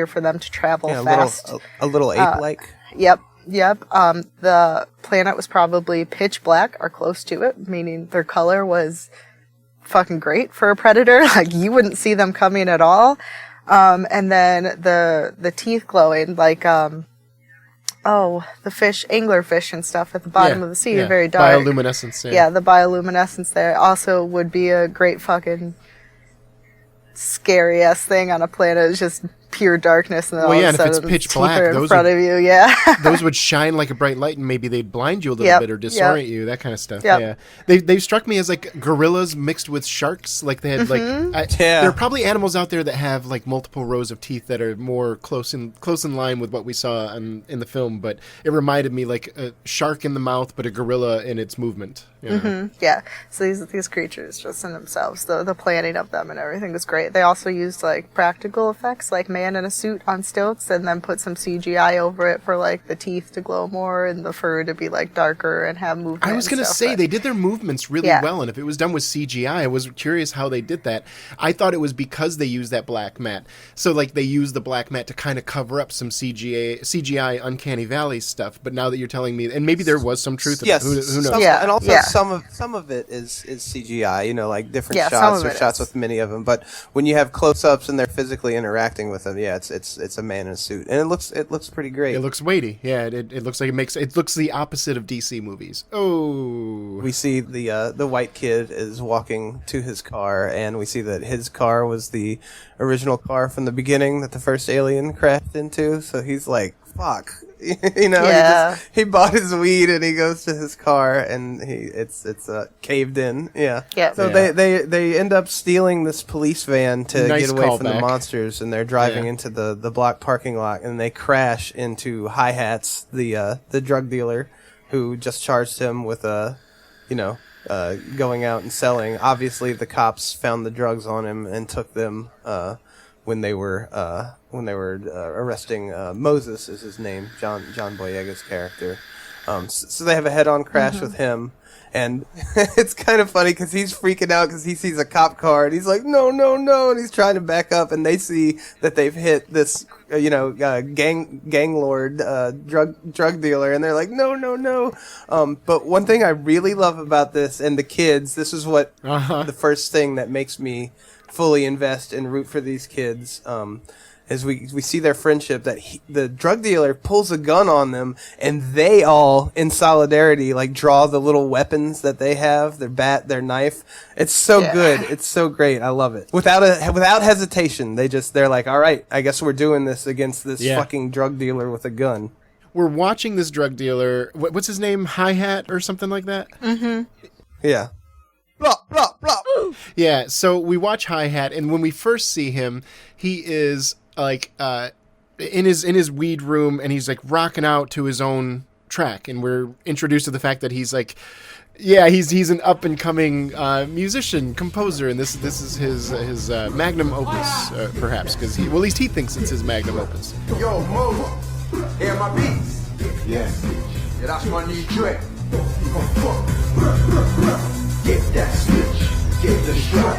for them to travel fast. A little ape-like. Yep. The planet was probably pitch black or close to it, meaning their color was fucking great for a predator. Like, you wouldn't see them coming at all. And then the teeth glowing, like, the fish, anglerfish and stuff at the bottom of the sea, very dark. Bioluminescence, Yeah, the bioluminescence there also would be a great fucking scary ass thing on a planet. It's just pure darkness, and then all of a and if sudden it's pitch teeth black, are in those front of you. Yeah, those would shine like a bright light, and maybe they'd blind you a little bit or disorient you, that kind of stuff. Yeah, they struck me as like gorillas mixed with sharks. Like they had there are probably animals out there that have like multiple rows of teeth that are more close in line with what we saw in the film. But it reminded me like a shark in the mouth, but a gorilla in its movement. You know? Yeah. So these creatures just in themselves, the planning of them and everything was great. They also used like practical effects, like man in a suit on stilts, and then put some CGI over it for like the teeth to glow more and the fur to be like darker and have movement. I was going to say they did their movements really well, and if it was done with CGI, I was curious how they did that. I thought it was because they used that black mat. So like they used the black mat to kind of cover up some CGI Uncanny Valley stuff. But now that you're telling me, and maybe there was some truth in it. Who knows? And also some of it is CGI, you know, like different shots or shots with many of them. But when you have close-ups and they're physically interacting with them, it's a man in a suit, and it looks pretty great. It looks weighty. Yeah, it looks like it looks the opposite of DC movies. Oh, we see the white kid is walking to his car, and we see that his car was the original car from the beginning that the first alien crashed into. So he's like, fuck. You know, he bought his weed and he goes to his car and it's caved in. Yeah. So they end up stealing this police van to get away from the monsters, and they're driving into the block parking lot, and they crash into Hi-Hats, the drug dealer who just charged him with going out and selling. Obviously the cops found the drugs on him and took them when they were arresting Moses is his name, John Boyega's character. So they have a head-on crash with him, and it's kind of funny because he's freaking out because he sees a cop car and he's like, no, and he's trying to back up, and they see that they've hit this gang lord drug dealer, and they're like, no. But one thing I really love about this and the kids, this is what the first thing that makes me fully invest and root for these kids, is we see their friendship, that the drug dealer pulls a gun on them, and they all in solidarity like draw the little weapons that they have, their bat, their knife. It's so good. It's so great. I love it. Without hesitation, they're like, all right, I guess we're doing this against this fucking drug dealer with a gun. We're watching this drug dealer. What's his name? Hi-Hat or something like that? Yeah. Blop, blop, blop. Yeah, so we watch Hi-Hat, and when we first see him, he is like in his weed room, and he's like rocking out to his own track, and we're introduced to the fact that he's like, he's an up and coming musician, composer, and this is his magnum opus, perhaps, because at least he thinks it's his magnum opus. Yo, Mo, hear my beats? Yeah, that's my new track. Get that switch, get the shot.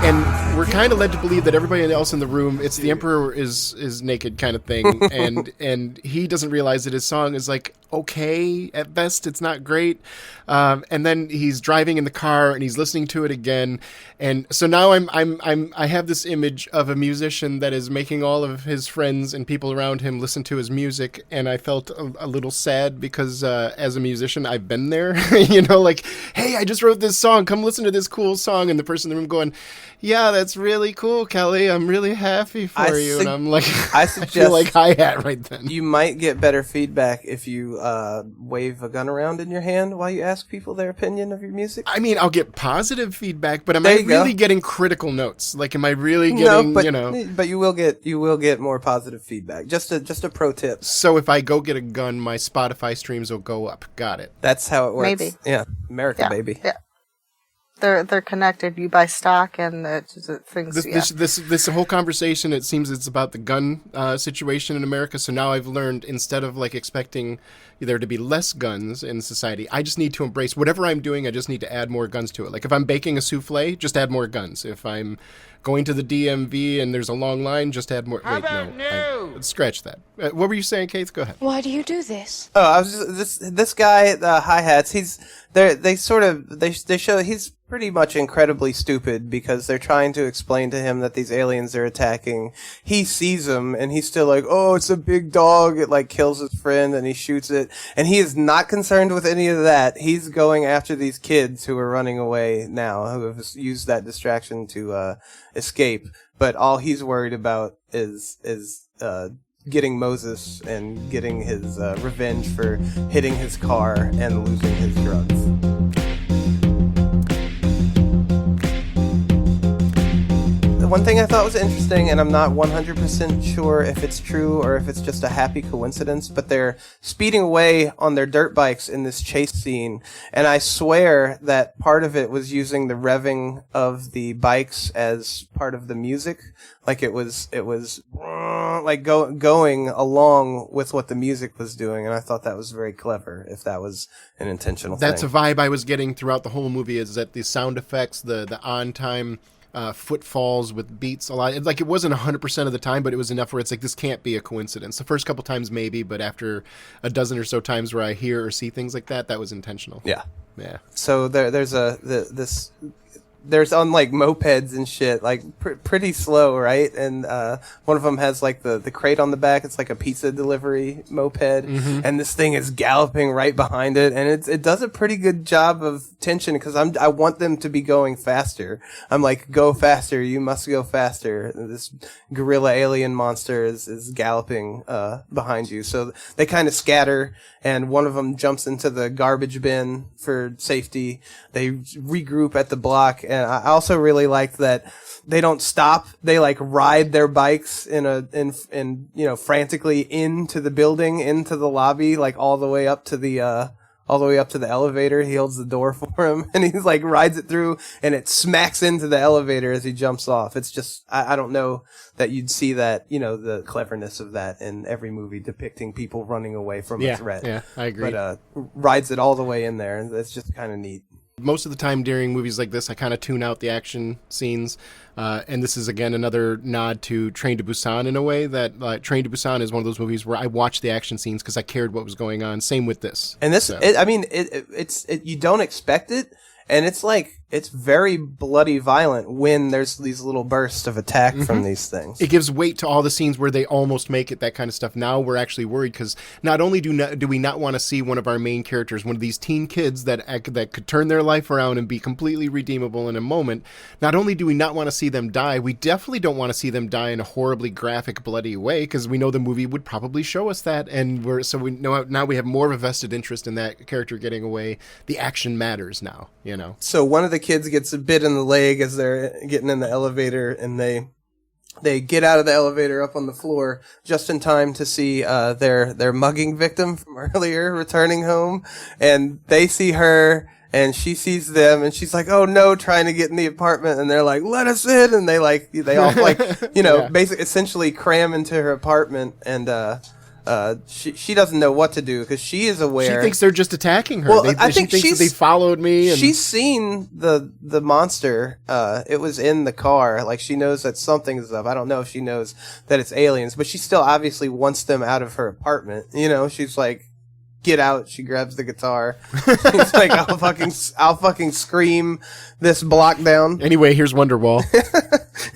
And we're kind of led to believe that everybody else in the room, it's the Emperor is naked kind of thing, and he doesn't realize that his song is like okay at best. It's not great. And then he's driving in the car and he's listening to it again, and so now I have this image of a musician that is making all of his friends and people around him listen to his music, and I felt a little sad because as a musician I've been there. Like, hey, I just wrote this song, come listen to this cool song, and the person in the room going, yeah, that's really cool, Kelly, I'm really happy for you. And I'm like, I feel like Hi-Hat right then. You might get better feedback if you wave a gun around in your hand while you ask people their opinion of your music. I mean, I'll get positive feedback, but am I really getting critical notes? Like, am I really getting, But you will get more positive feedback. Just a pro tip. So if I go get a gun, my Spotify streams will go up. Got it. That's how it works. Maybe. Yeah. America, baby. Yeah. They're connected. You buy stock and things. This whole conversation, it seems it's about the gun situation in America. So now I've learned, instead of like expecting there to be less guns in society, I just need to embrace whatever I'm doing. I just need to add more guns to it. Like if I'm baking a souffle, just add more guns. If I'm going to the DMV and there's a long line, just add more. How about no? Scratch that. What were you saying, Kate? Go ahead. Why do you do this? Oh, I was just, this guy, the hi-hats, they show he's pretty much incredibly stupid because they're trying to explain to him that these aliens are attacking. He sees them and he's still like, oh, it's a big dog. It like kills his friend and he shoots it. And he is not concerned with any of that. He's going after these kids who are running away now, who have used that distraction to, escape. But all he's worried about is getting Moses and getting his revenge for hitting his car and losing his drugs. One thing I thought was interesting, and I'm not 100% sure if it's true or if it's just a happy coincidence, but they're speeding away on their dirt bikes in this chase scene, and I swear that part of it was using the revving of the bikes as part of the music. Like it was like going along with what the music was doing, and I thought that was very clever, if that was an intentional thing. That's a vibe I was getting throughout the whole movie, is that the sound effects, the on-time footfalls with beats a lot. It's like it wasn't 100% of the time, but it was enough where it's like, this can't be a coincidence. The first couple times maybe, but after a dozen or so times where I hear or see things like that, that was intentional. Yeah. So there's on like mopeds and shit, like pretty slow, right? And one of them has like the crate on the back. It's like a pizza delivery moped, and this thing is galloping right behind it, and it does a pretty good job of tension because I want them to be going faster. I'm like, go faster, you must go faster. This gorilla alien monster is galloping behind you, so they kind of scatter, and one of them jumps into the garbage bin for safety. They regroup at the block. And I also really liked that they don't stop. They like ride their bikes frantically into the building, into the lobby, like all the way up to the elevator. He holds the door for him and he's like rides it through and it smacks into the elevator as he jumps off. It's just, I don't know that you'd see that, the cleverness of that in every movie depicting people running away from a threat. Yeah, I agree. But, rides it all the way in there, and it's just kind of neat. Most of the time during movies like this, I kind of tune out the action scenes. And this is, again, another nod to Train to Busan in a way that Train to Busan is one of those movies where I watched the action scenes because I cared what was going on. Same with this. And this, so. It's you don't expect it. And it's like, it's very bloody violent when there's these little bursts of attack from these things. It gives weight to all the scenes where they almost make it, that kind of stuff. Now we're actually worried because not only do we not want to see one of our main characters, one of these teen kids that could turn their life around and be completely redeemable in a moment, not only do we not want to see them die, we definitely don't want to see them die in a horribly graphic, bloody way because we know the movie would probably show us that. And we know now we have more of a vested interest in that character getting away. The action matters now, So one of the kids gets a bit in the leg as they're getting in the elevator, and they get out of the elevator up on the floor just in time to see their mugging victim from earlier returning home, and they see her and she sees them and she's like, oh no, trying to get in the apartment, and they're like, let us in, and they all basically essentially cram into her apartment, and she doesn't know what to do because she is aware. She thinks they're just attacking her. Well, I think she thinks that they followed me. And she's seen the monster. It was in the car. Like, she knows that something's up. I don't know if she knows that it's aliens, but she still obviously wants them out of her apartment. She's like, get out. She grabs the guitar. She's like, I'll fucking scream this block down. Anyway, here's Wonderwall.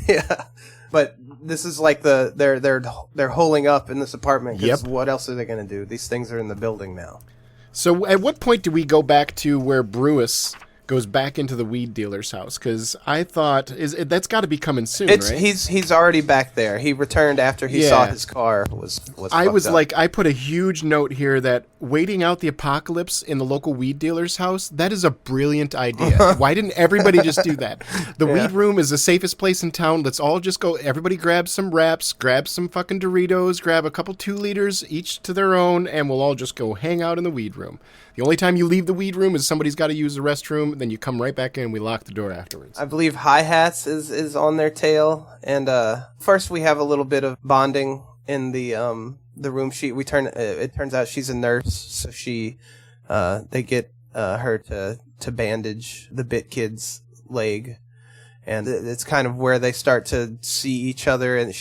Yeah. But this is like they're holing up in this apartment because what else are they going to do? These things are in the building now. So at what point do we go back to where Brewis goes back into the weed dealer's house? Because I thought that's got to be coming soon, right? He's already back there. He returned after he saw his car was I was up. like, I put a huge note here that waiting out the apocalypse in the local weed dealer's house, that is a brilliant idea. Why didn't everybody just do that? The weed room is the safest place in town. Let's all just go. Everybody grab some wraps, grab some fucking Doritos, grab a couple 2 liters, each to their own, and we'll all just go hang out in the weed room. The only time you leave the weed room is somebody's got to use the restroom, then you come right back in and we lock the door afterwards. I believe Hi-Hats is on their tail, and first we have a little bit of bonding in the room. It turns out she's a nurse, so they get her to bandage the Bit Kid's leg, and it's kind of where they start to see each other, and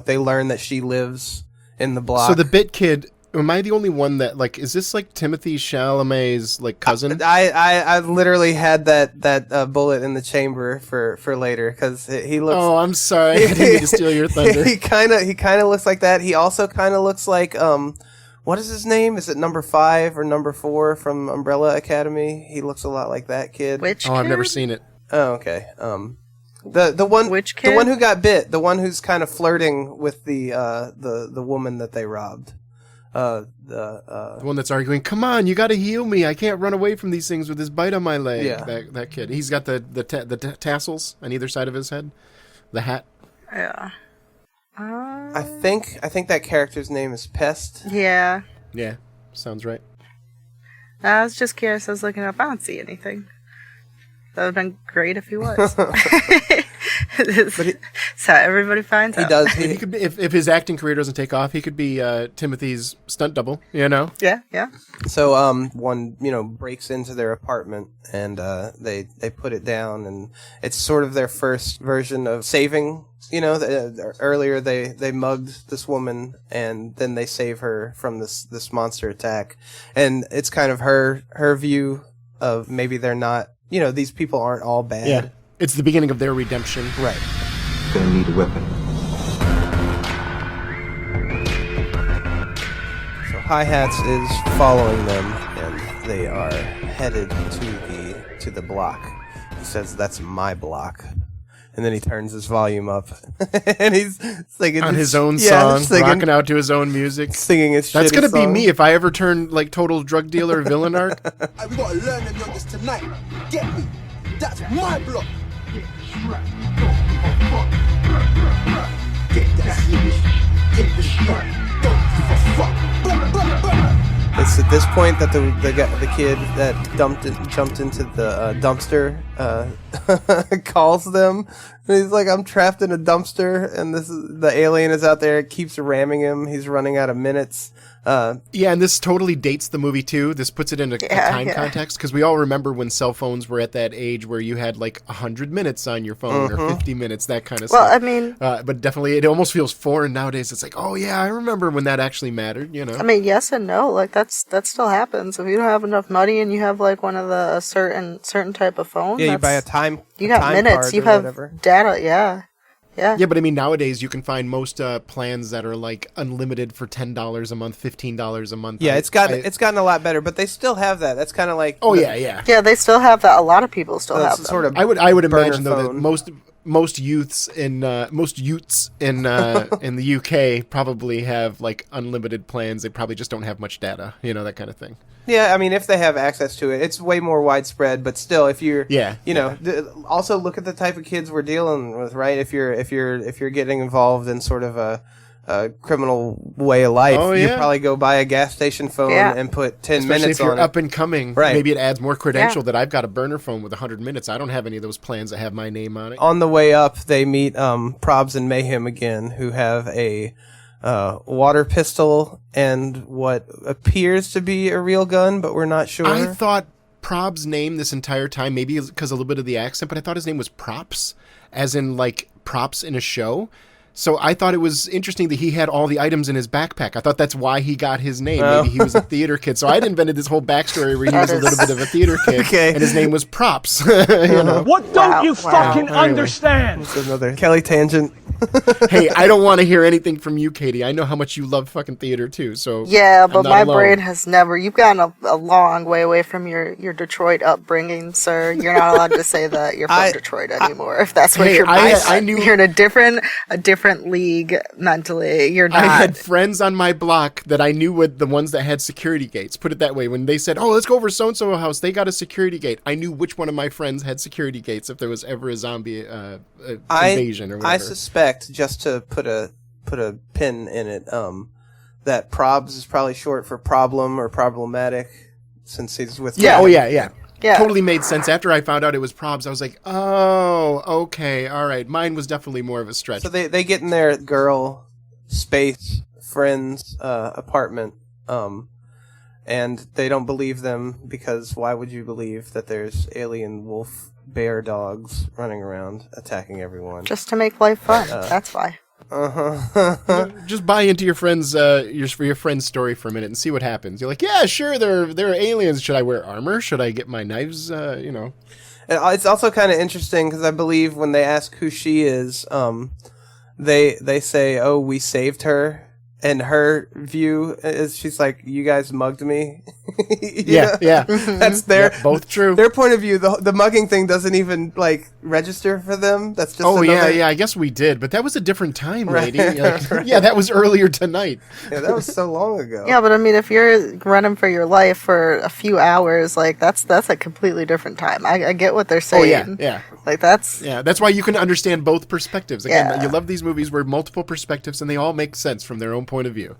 they learn that she lives in the block. So the Bit Kid, am I the only one that, like, is this like Timothy Chalamet's, like, cousin? I literally had that bullet in the chamber for later, because he looks... Oh, I'm sorry. I didn't mean to steal your thunder. He kind of looks like that. He also kind of looks like, what is his name? Is it number 5 or number 4 from Umbrella Academy? He looks a lot like that kid. Which I've kid? never seen it. Oh, okay. The one... Which kid? The one who got bit. The one who's kind of flirting with the woman that they robbed. The one that's arguing, come on, you gotta heal me. I can't run away from these things with this bite on my leg. Yeah. That kid. He's got the tassels on either side of his head. The hat. Yeah. I think that character's name is Pest. Yeah. Yeah, sounds right. I was just curious. I was looking up. I don't see anything. That would have been great if he was. So everybody finds out. He does. He could be, if his acting career doesn't take off, he could be Timothy's stunt double, you know? Yeah, yeah. So one breaks into their apartment, and they put it down, and it's sort of their first version of saving. Earlier they mugged this woman, and then they save her from this monster attack, and it's kind of her view of maybe they're not. These people aren't all bad. Yeah. It's the beginning of their redemption. Right. Gonna need a weapon. So Hi-Hats is following them, and they are headed to the block. He says, "That's my block." And then he turns his volume up, and he's singing on his own song, rocking out to his own music, singing his. That's gonna song. be me if I ever turn like total drug dealer villain arc. Hey, we gotta learn them youngest tonight. Get me? That's my block. Get that shit. Get the shit. Don't give a fuck. Blah, blah, blah. It's at this point that the kid that jumped into the dumpster calls them. And he's like, "I'm trapped in a dumpster," and the alien is out there. It keeps ramming him. He's running out of minutes. Yeah, and this totally dates the movie too. This puts it into a time context, because we all remember when cell phones were at that age where you had like 100 minutes on your phone or 50 minutes, that kind of stuff. Well, I mean, but definitely, it almost feels foreign nowadays. It's like, oh yeah, I remember when that actually mattered. I mean, yes and no. Like that still happens. If you don't have enough money and you have like one of the certain type of phone, yeah, you buy a time. You got time minutes. card You or have whatever. data. Yeah. Yeah. Yeah, but I mean, nowadays you can find most plans that are like unlimited for $10 a month, $15 a month. Yeah, it's gotten a lot better, but they still have that. That's kind of like. Oh yeah. Yeah, they still have that. A lot of people still have that. Sort of. I would imagine though phone. that most youths in in the UK probably have like unlimited plans. They probably just don't have much data, that kind of thing. Yeah, I mean, if they have access to it, it's way more widespread. But still, if you're, also look at the type of kids we're dealing with, right? If you're getting involved in sort of a criminal way of life, you probably go buy a gas station phone and put 10 Especially minutes if you're on up it. and coming, Right. Maybe it adds more credential that I've got a burner phone with 100 minutes. I don't have any of those plans that have my name on it. On the way up, they meet Probs and Mayhem again, who have a water pistol and what appears to be a real gun, but we're not sure. I thought Prob's name this entire time, maybe because a little bit of the accent, but I thought his name was Props, as in like props in a show. So I thought it was interesting that he had all the items in his backpack. I thought that's why he got his name. Maybe he was a theater kid. So I'd invented this whole backstory where he was a little bit of a theater kid, and his name was Props. What don't you fucking understand? It's another Kelly tangent. Hey, I don't want to hear anything from you, Katie. I know how much you love fucking theater too. So yeah, but I'm not my alone. brain has never. You've gotten a long way away from your Detroit upbringing, sir. You're not allowed to say that you're from Detroit anymore. If that's what you're. I knew you're in a different league mentally. You're not. I had friends on my block that I knew were the ones that had security gates. Put it that way. When they said, "Oh, let's go over so and so house," they got a security gate. I knew which one of my friends had security gates if there was ever a zombie invasion or whatever. I suspect, just to put a pin in it, that Probs is probably short for problem or problematic, since he's with. Yeah. Kevin. Oh yeah. Yeah. Totally made sense. After I found out it was Probs, I was like, oh, okay, all right. Mine was definitely more of a stretch. So they get in their girl space friend's apartment, and they don't believe them, because why would you believe that there's alien wolf bear dogs running around attacking everyone? Just to make life fun. That's why. Just buy into your friend's your friend's story for a minute and see what happens. You're like, yeah, sure, they're aliens. Should I wear armor? Should I get my knives? It's also kind of interesting because I believe when they ask who she is, they say, "Oh, we saved her." And her view is, she's like, "You guys mugged me." Yeah. That's their both true. Their point of view. The mugging thing doesn't even like register for them. That's just yeah. I guess we did, but that was a different time, lady. Like, Right. Yeah, that was earlier tonight. Yeah, that was so long ago. Yeah, but I mean, if you're running for your life for a few hours, like that's a completely different time. I get what they're saying. Yeah. Like that's That's why you can understand both perspectives. Again, Yeah. you love these movies where multiple perspectives and they all make sense from their own point of view.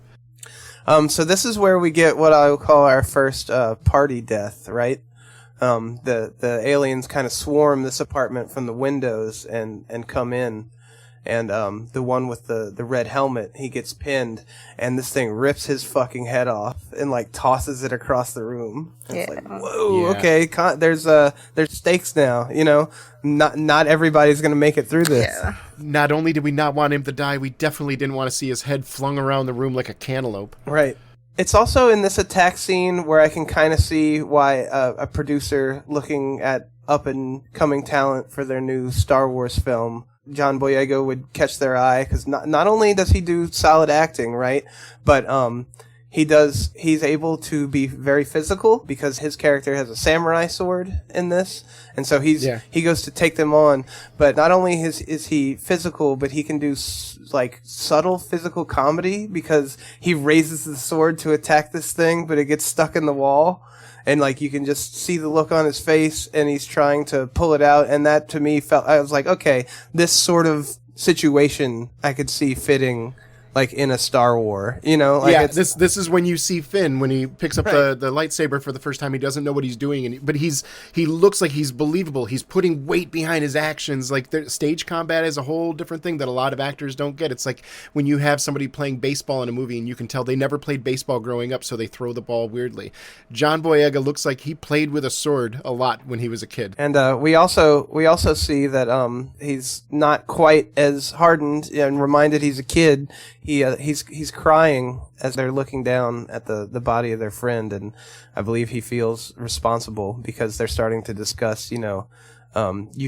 So this is where we get what I would call our first party death, right? The aliens kind of swarm this apartment from the windows and come in. And the one with the red helmet, he gets pinned, and this thing rips his fucking head off and like tosses it across the room. And It's like, whoa, Yeah. okay, there's stakes now. Not everybody's gonna make it through this. yeah. Not only did we not want him to die, we definitely didn't want to see his head flung around the room like a cantaloupe. Right. It's also in this attack scene where I can kind of see why a producer looking at up and coming talent for their new Star Wars film, John Boyega, would catch their eye, because not only does he do solid acting, right, but he's able to be very physical because his character has a samurai sword in this, and so he goes to take them on. But not only is he physical, but he can do like subtle physical comedy because he raises the sword to attack this thing, but it gets stuck in the wall. And like you can just see the look on his face, and he's trying to pull it out. And that to me I was like, okay, this sort of situation I could see fitting like in a Star Wars, Like this is when you see Finn when he picks up the lightsaber for the first time. He doesn't know what he's doing, but he looks like he's believable. He's putting weight behind his actions. Like the stage combat is a whole different thing that a lot of actors don't get. It's like when you have somebody playing baseball in a movie and you can tell they never played baseball growing up, so they throw the ball weirdly. John Boyega looks like he played with a sword a lot when he was a kid. And we also see that he's not quite as hardened and reminded he's a kid. He's crying as they're looking down at the body of their friend, and I believe he feels responsible because they're starting to discuss, you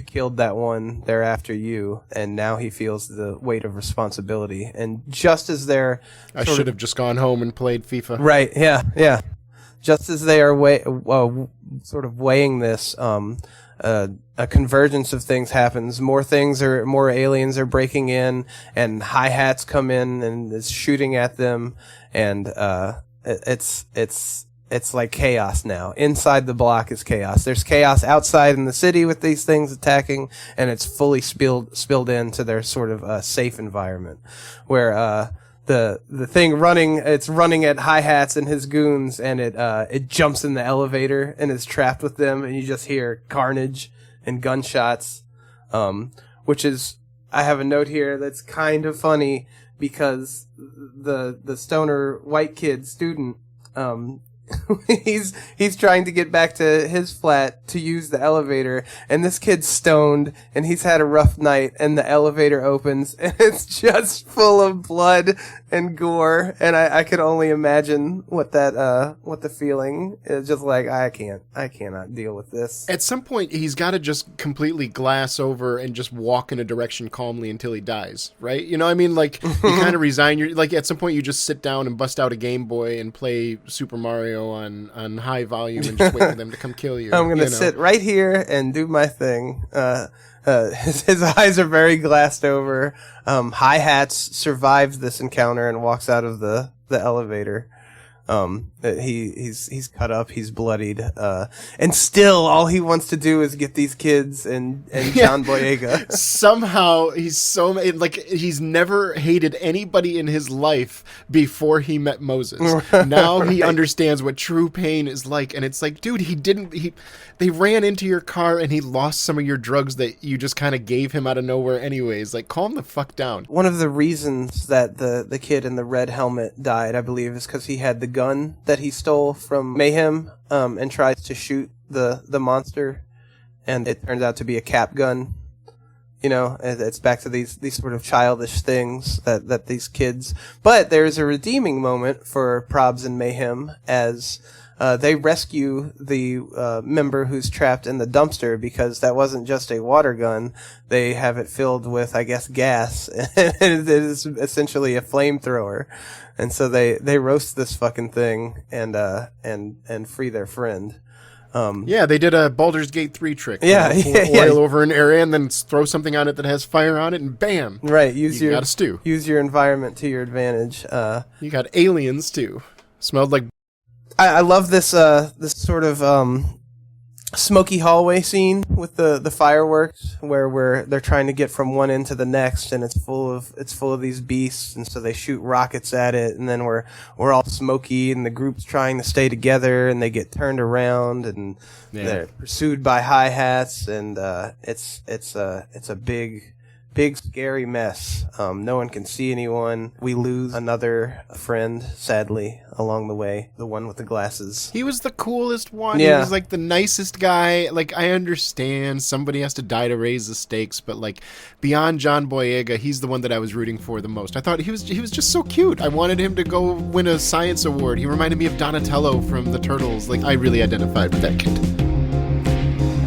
killed that one, they're after you, and now he feels the weight of responsibility. And just as they're I should have just gone home and played FIFA. right, yeah, just as they are sort of weighing this, a convergence of things happens. More aliens are breaking in, and hi-hats come in and is shooting at them, and it's like chaos now. Inside the block is chaos. There's chaos outside in the city with these things attacking, and it's fully spilled into their sort of safe environment, where the thing it's running at hi-hats and his goons, and it jumps in the elevator and is trapped with them, and you just hear carnage and gunshots, which is, I have a note here that's kind of funny because the stoner white kid student, he's trying to get back to his flat to use the elevator, and this kid's stoned and he's had a rough night, and the elevator opens and it's just full of blood and gore, and I could only imagine what the feeling is. Just like, I cannot deal with this. At some point, he's got to just completely glass over and just walk in a direction calmly until he dies, right? You know what I mean? Like, you kind of resign. Like, at some point, you just sit down and bust out a Game Boy and play Super Mario on high volume and just wait for them to come kill you. I'm going to sit right here and do my thing. His eyes are very glassed over. Hi-Hats survives this encounter and walks out of the elevator. He's cut up, he's bloodied, and still all he wants to do is get these kids and John Boyega. Somehow he's never hated anybody in his life before he met Moses. Now he understands what true pain is like, and it's like, dude, they ran into your car and he lost some of your drugs that you just kind of gave him out of nowhere anyways. Like, calm the fuck down. One of the reasons that the kid in the red helmet died, I believe, is because he had the gun that he stole from Mayhem, and tries to shoot the monster, and it turns out to be a cap gun. You know, it's back to these sort of childish things that these kids. But there's a redeeming moment for Probs and Mayhem as they rescue the member who's trapped in the dumpster, because that wasn't just a water gun. They have it filled with, I guess, gas. And it is essentially a flamethrower. And so they roast this fucking thing and free their friend. Yeah, they did a Baldur's Gate 3 trick. Yeah, pour oil over an area and then throw something on it that has fire on it, and bam! Right, you got a stew. Use your environment to your advantage. You got aliens too. Smelled like. I love this this sort of smoky hallway scene with the fireworks, where they're trying to get from one end to the next, and it's full of these beasts, and so they shoot rockets at it, and then we're all smoky, and the group's trying to stay together, and they get turned around, and they're pursued by hi-hats, and it's a big scary mess. No one can see anyone. We lose another friend, sadly, along the way. The one with the glasses. He was the coolest one. Yeah. He was like the nicest guy. Like, I understand somebody has to die to raise the stakes, but like beyond John Boyega, he's the one that I was rooting for the most. I thought he was just so cute. I wanted him to go win a science award. He reminded me of Donatello from the Turtles. Like, I really identified with that kid.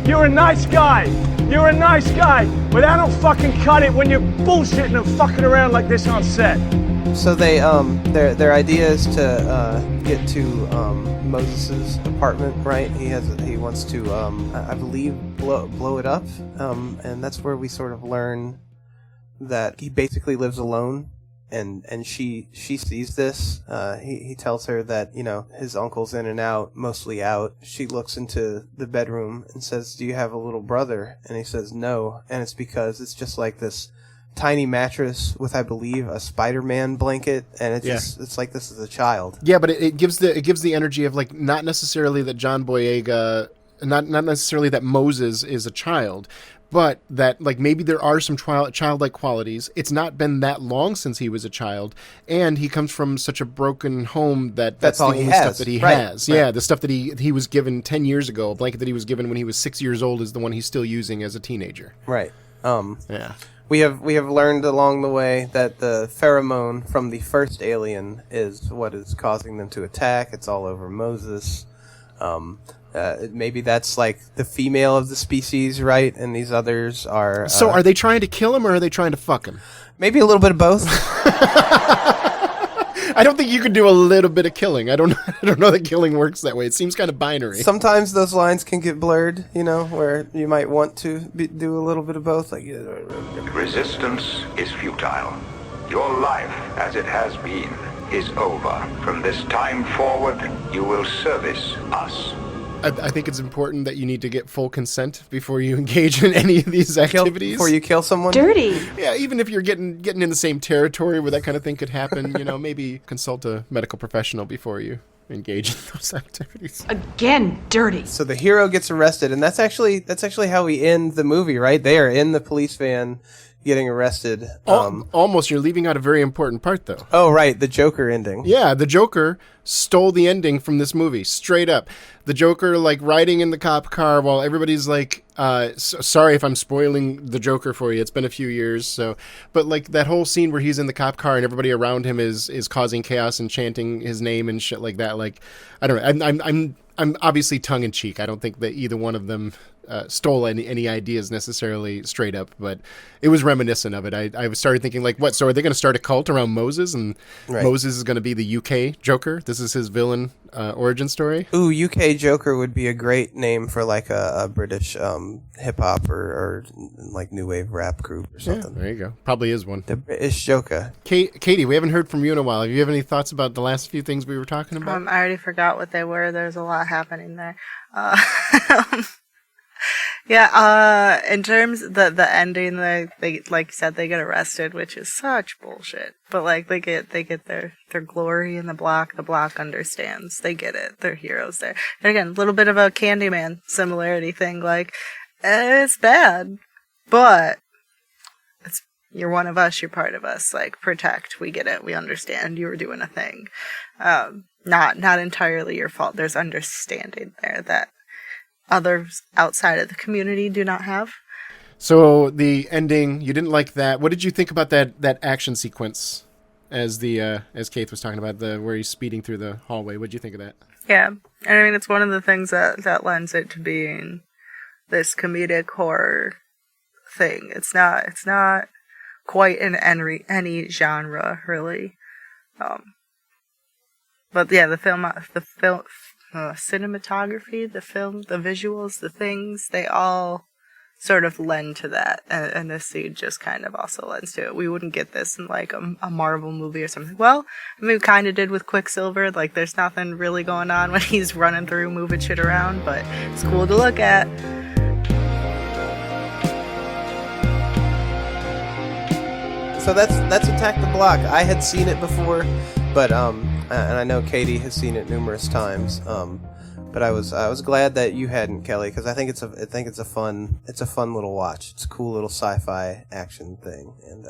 You're a nice guy. You're a nice guy. But I don't fucking cut it when you're bullshitting and fucking around like this on set. So they their idea is to get to Moses's apartment, right? He wants to I believe blow it up, and that's where we sort of learn that he basically lives alone. And she sees this. He tells her that, you know, his uncle's in and out, mostly out. She looks into the bedroom and says, "Do you have a little brother?" And he says no. And it's because it's just like this tiny mattress with, I believe, a Spider-Man blanket, and it's like this is a child. Yeah, but it gives the energy of like not necessarily that John Boyega, not necessarily that Moses is a child, but that like maybe there are some childlike qualities. It's not been that long since he was a child, and he comes from such a broken home that's the all he only has. stuff that he has. Right. Yeah, the stuff that he was given 10 years ago, a blanket that he was given when he was 6 years old, is the one he's still using as a teenager. Right. Yeah. We have learned along the way that the pheromone from the first alien is what is causing them to attack. It's all over Moses. Maybe that's like the female of the species, right? And these others are... So are they trying to kill him or are they trying to fuck him? Maybe a little bit of both. I don't think you could do a little bit of killing. I don't know that killing works that way. It seems kind of binary. Sometimes those lines can get blurred, you know, where you might want to do a little bit of both. Like resistance is futile. Your life, as it has been, is over. From this time forward, you will service us. I think it's important that you need to get full consent before you engage in any of these activities. Before you kill someone? Dirty. Yeah, even if you're getting in the same territory where that kind of thing could happen, you know, maybe consult a medical professional before you engage in those activities. Again, dirty. So the hero gets arrested, and that's actually how we end the movie, right? They are in the police van getting arrested. Almost. You're leaving out a very important part, though. Oh, right. The Joker ending. Yeah, the Joker stole the ending from this movie, straight up. The Joker, like, riding in the cop car while everybody's like, sorry if I'm spoiling the Joker for you. It's been a few years, so... But, like, that whole scene where he's in the cop car and everybody around him is causing chaos and chanting his name and shit like that, like, I don't know. I'm obviously tongue-in-cheek. I don't think that either one of them stole any ideas necessarily straight up, but it was reminiscent of it. I started thinking, like, what? So are they going to start a cult around Moses, and Moses is going to be the UK Joker? This is his villain origin story? Ooh, UK Joker would be a great name for, like, a British hip-hop or like, new wave rap group or something. Yeah, there you go. Probably is one. The British Joker. Katie, we haven't heard from you in a while. Do you have any thoughts about the last few things we were talking about? I already forgot what they were. There's a lot happening there. Yeah, in terms of the ending, they like you said, they get arrested, which is such bullshit. But like they get their glory in the block. The block understands. They get it. They're heroes there. And again, a little bit of a Candyman similarity thing. Like, it's bad, but you're one of us. You're part of us. Like, protect. We get it. We understand. You were doing a thing. Not entirely your fault. There's understanding there that others outside of the community do not have. So the ending, you didn't like that. What did you think about that action sequence as Keith was talking about, the where he's speeding through the hallway? What did you think of that? Yeah, and I mean it's one of the things that lends it to being this comedic horror thing. It's not quite in any genre really. But yeah, the cinematography, the film, the visuals, the things, they all sort of lend to that, and this scene just kind of also lends to it. We wouldn't get this in like a Marvel movie or something. Well, I mean, we kind of did with Quicksilver. Like, there's nothing really going on when he's running through, moving shit around, but it's cool to look at. So that's Attack the Block. I had seen it before, but and I know Katy has seen it numerous times. But I was glad that you hadn't, Kelly, because I think it's a fun little watch. It's a cool little sci-fi action thing, and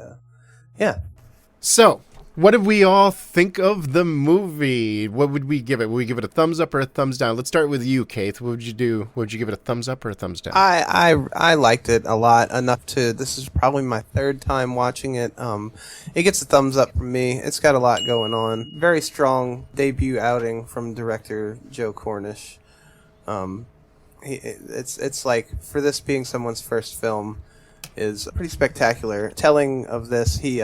yeah. So, what did we all think of the movie? What would we give it? Would we give it a thumbs up or a thumbs down? Let's start with you, Keith. What would you do? Would you give it a thumbs up or a thumbs down? I liked it a lot, enough to, this is probably my third time watching it. It gets a thumbs up from me. It's got a lot going on. Very strong debut outing from director Joe Cornish. It's like, for this being someone's first film, is pretty spectacular. Telling of this, he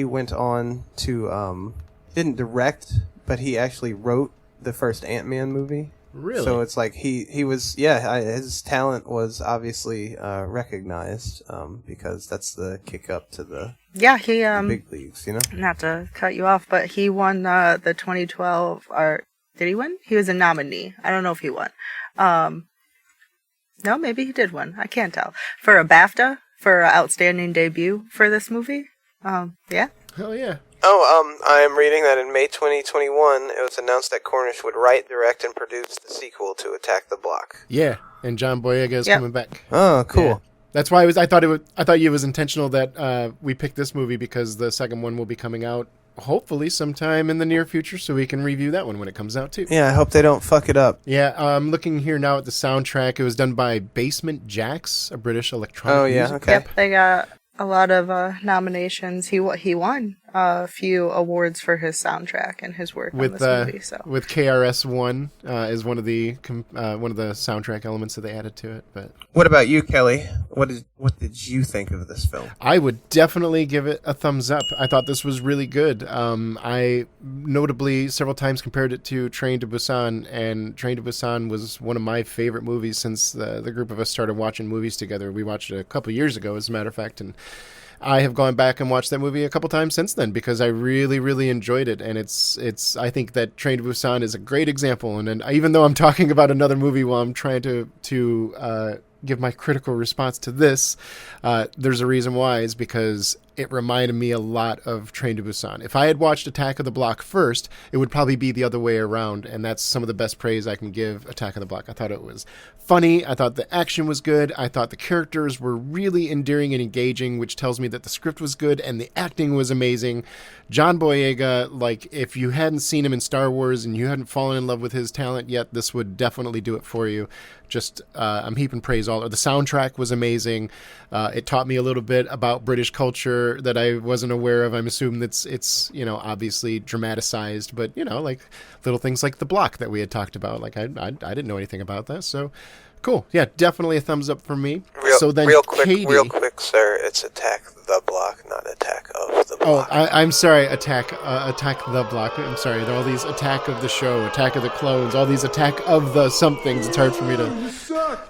went on to didn't direct, but he actually wrote the first Ant-Man movie. Really? So it's like he was, his talent was obviously recognized, because that's the kick up to the big leagues, you know? Not to cut you off, but he won the 2012, or did he win? He was a nominee. I don't know if he won. No, maybe he did win. I can't tell. For a BAFTA, for an outstanding debut for this movie. Yeah. Hell yeah. Oh, I am reading that in May 2021, it was announced that Cornish would write, direct, and produce the sequel to Attack the Block. Yeah, and John Boyega is coming back. Oh, cool. Yeah. That's why I thought it was intentional that we picked this movie, because the second one will be coming out hopefully sometime in the near future, so we can review that one when it comes out too. Yeah, I hope they don't fuck it up. Yeah, I'm looking here now at the soundtrack. It was done by Basement Jaxx, a British electronic music okay. Yep, they got a lot of nominations. He won a few awards for his soundtrack and his work on this movie. So with KRS-One is one of the soundtrack elements that they added to it. But what about you, Kelly? What did you think of this film? I would definitely give it a thumbs up. I thought this was really good. I notably several times compared it to Train to Busan, and Train to Busan was one of my favorite movies since the group of us started watching movies together. We watched it a couple years ago, as a matter of fact, and I have gone back and watched that movie a couple times since then, because I really, really enjoyed it. And it's I think that Train to Busan is a great example. And even though I'm talking about another movie while I'm trying to give my critical response to this, there's a reason why. Is because it reminded me a lot of Train to Busan. If I had watched Attack of the Block first, it would probably be the other way around, and that's some of the best praise I can give Attack of the Block. I thought it was funny. I thought the action was good. I thought the characters were really endearing and engaging, which tells me that the script was good and the acting was amazing. John Boyega, like, if you hadn't seen him in Star Wars and you hadn't fallen in love with his talent yet, this would definitely do it for you. Just, I'm heaping praise all. The soundtrack was amazing. It taught me a little bit about British culture that I wasn't aware of. I'm assuming it's obviously dramatized, but like little things like the block that we had talked about. Like I didn't know anything about that. So cool. Yeah, definitely a thumbs up from me. Real quick, sir. It's Attack the Block, not Attack of the Block. Oh, I'm sorry. Attack the Block. I'm sorry. There are all these Attack of the Show, Attack of the Clones, all these Attack of the somethings. It's hard for me to.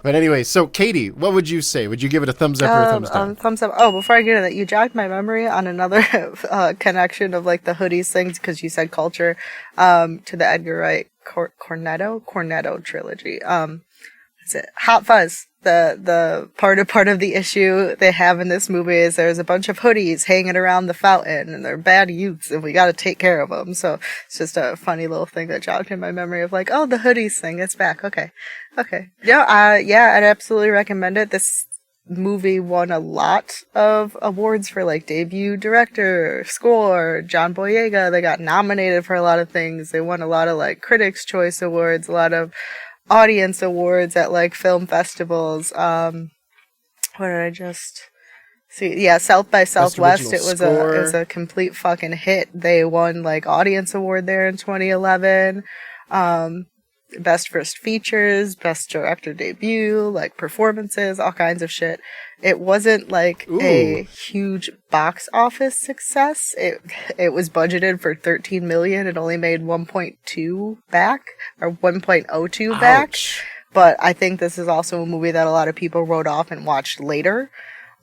But anyway, so Katy, what would you say? Would you give it a thumbs up or a thumbs down? Thumbs up. Oh, before I get into that, you jogged my memory on another connection of like the hoodies things, because you said culture, to the Edgar Wright Cornetto trilogy. Is it Hot Fuzz? The part of the issue they have in this movie is there's a bunch of hoodies hanging around the fountain, and they're bad youths, and we got to take care of them. So it's just a funny little thing that jogged in my memory of like, oh, the hoodies thing, it's back. Okay. Yeah, I'd absolutely recommend it. This movie won a lot of awards for like debut director, score. John Boyega, they got nominated for a lot of things. They won a lot of like Critics' Choice Awards, a lot of audience awards at like film festivals. what did I just see? Yeah, South by Southwest. It was a complete fucking hit. They won like audience award there in 2011. Best first features, best director debut, like performances, all kinds of shit. It wasn't like a huge box office success. It was budgeted for $13 million. It only made 1.2 back, or 1.02 back. But I think this is also a movie that a lot of people wrote off and watched later.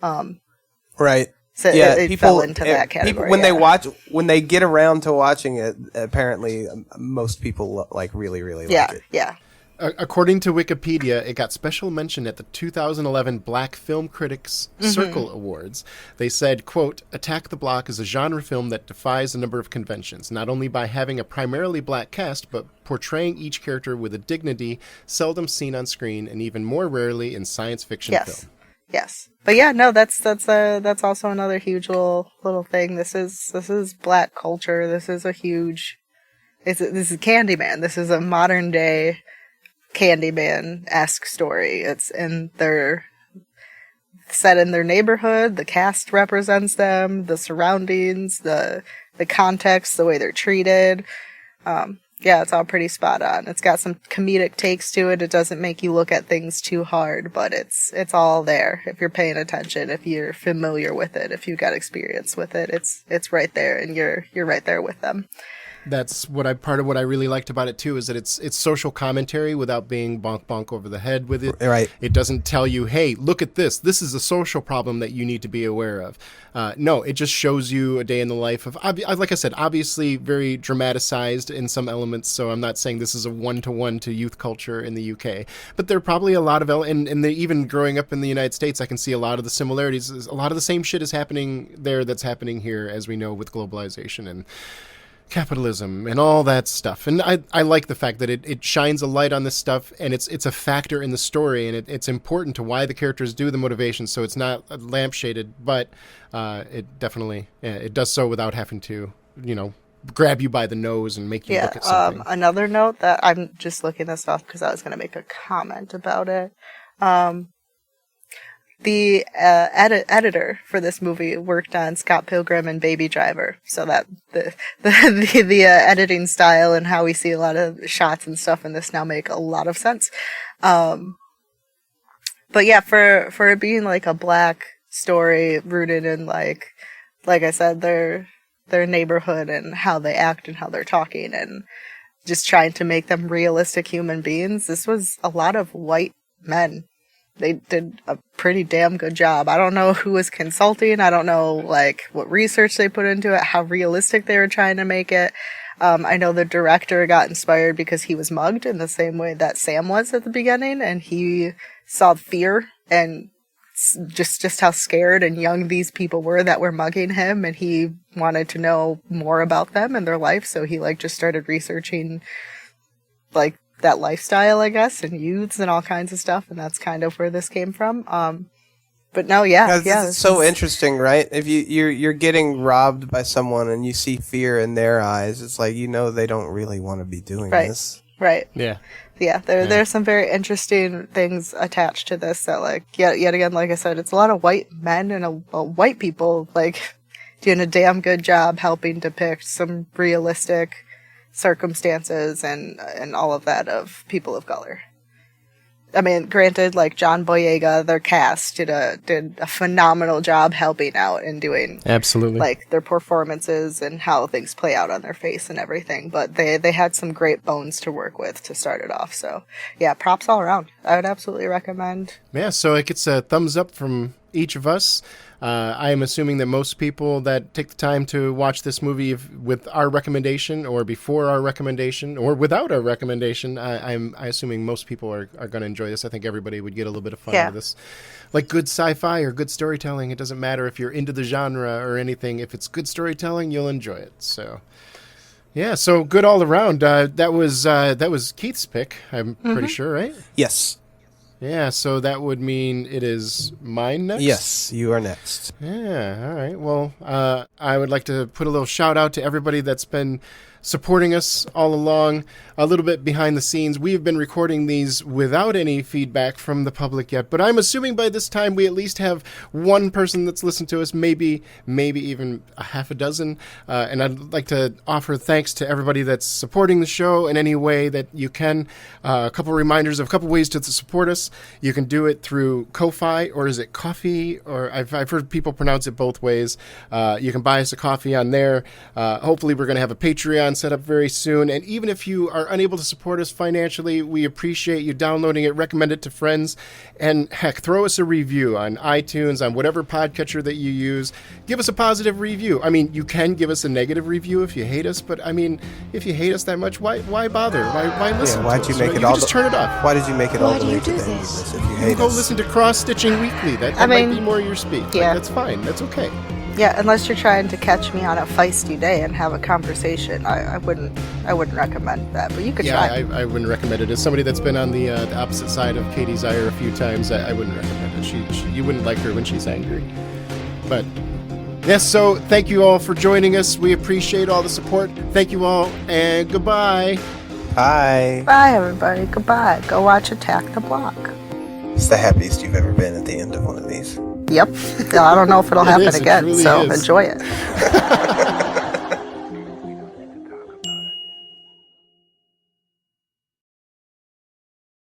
Right. So it fell into that category. When they get around to watching it, apparently most people like really like it. Yeah. According to Wikipedia, it got special mention at the 2011 Black Film Critics Circle Awards. They said, quote, Attack the Block is a genre film that defies a number of conventions, not only by having a primarily black cast, but portraying each character with a dignity seldom seen on screen and even more rarely in science fiction film. Yes. But yeah, no, that's also another huge little thing. This is black culture. This is a huge this is Candyman. This is a modern day Candyman-esque story. They're set in their neighborhood. The cast represents them, the surroundings, the context, the way they're treated. Yeah, it's all pretty spot on. It's got some comedic takes to it. It doesn't make you look at things too hard, but it's all there if you're paying attention, if you're familiar with it, if you've got experience with it. It's right there, and you're right there with them. That's part of what I really liked about it too, is that it's social commentary without being bonk over the head with it. Right. It doesn't tell you, hey, look at this. This is a social problem that you need to be aware of. No, it just shows you a day in the life of, like I said, obviously very dramatized in some elements. So I'm not saying this is a one-to-one to youth culture in the UK, but there are probably a lot of, and even growing up in the United States, I can see a lot of the similarities. A lot of the same shit is happening there that's happening here, as we know, with globalization and capitalism and all that stuff. And I like the fact that it shines a light on this stuff, and it's a factor in the story, and it's important to why the characters do the motivation, so it's not lampshaded, but it definitely it does so without having to, grab you by the nose and make you look at something. Another note that I'm just looking this up because I was going to make a comment about it. The editor for this movie worked on Scott Pilgrim and Baby Driver, so that the editing style and how we see a lot of shots and stuff in this now make a lot of sense. But yeah, for it being like a black story rooted in like I said, their neighborhood and how they act and how they're talking and just trying to make them realistic human beings, this was a lot of white men. They did a pretty damn good job. I don't know who was consulting. I don't know what research they put into it, how realistic they were trying to make it. I know the director got inspired because he was mugged in the same way that Sam was at the beginning, and he saw fear and just how scared and young these people were that were mugging him, and he wanted to know more about them and their life, so he just started researching that lifestyle, I guess, and youths and all kinds of stuff, and that's kind of where this came from. But no, it's so interesting, right? If you're getting robbed by someone and you see fear in their eyes, it's like they don't really want to be doing this. Right. Yeah. Yeah, there's some very interesting things attached to this that, yet again, like I said, it's a lot of white men and white people, doing a damn good job helping depict some realistic circumstances and all of that of people of color. I mean, granted, John Boyega, their cast did a phenomenal job helping out and doing absolutely their performances and how things play out on their face and everything. But they had some great bones to work with to start it off. So yeah, props all around. I would absolutely recommend. Yeah, so it gets a thumbs up from each of us. I am assuming that most people that take the time to watch this movie with our recommendation or before our recommendation or without our recommendation, I'm assuming most people are going to enjoy this. I think everybody would get a little bit of fun out of this. Like good sci-fi or good storytelling, it doesn't matter if you're into the genre or anything. If it's good storytelling, you'll enjoy it. So yeah, so good all around. That was Keith's pick, I'm pretty sure, right? Yes. Yeah, so that would mean it is mine next? Yes, you are next. Yeah, all right. Well, I would like to put a little shout out to everybody that's been supporting us all along. A little bit behind the scenes, we've been recording these without any feedback from the public yet, but I'm assuming by this time we at least have one person that's listened to us, maybe even a half a dozen. And I'd like to offer thanks to everybody that's supporting the show in any way that you can. A couple reminders of a couple ways to support us. You can do it through Ko-Fi, or is it Coffee? Or I've heard people pronounce it both ways. You can buy us a coffee on there. Hopefully we're going to have a Patreon set up very soon. And even if you are unable to support us financially, we appreciate you downloading it, recommend it to friends, and heck, throw us a review on iTunes, on whatever podcatcher that you use. Give us a positive review. I mean, you can give us a negative review if you hate us, but I mean, if you hate us that much, why bother? Why listen? Why'd you make it you all? Just turn it off. Why did you make it all the way to the end of this? If you hate Go us, listen to Cross Stitching Weekly. That might be more your speed. Yeah. That's fine. That's okay. Yeah, unless you're trying to catch me on a feisty day and have a conversation, I wouldn't recommend that. But you could try. Yeah, I wouldn't recommend it. As somebody that's been on the opposite side of Katy's ire a few times, I wouldn't recommend it. You wouldn't like her when she's angry. But yes, so thank you all for joining us. We appreciate all the support. Thank you all, and goodbye. bye. Bye, everybody. Goodbye. Go watch Attack the Block. It's the happiest you've ever been at the end of one of these. Yep. I don't know if it'll happen It again, truly so is. enjoy it.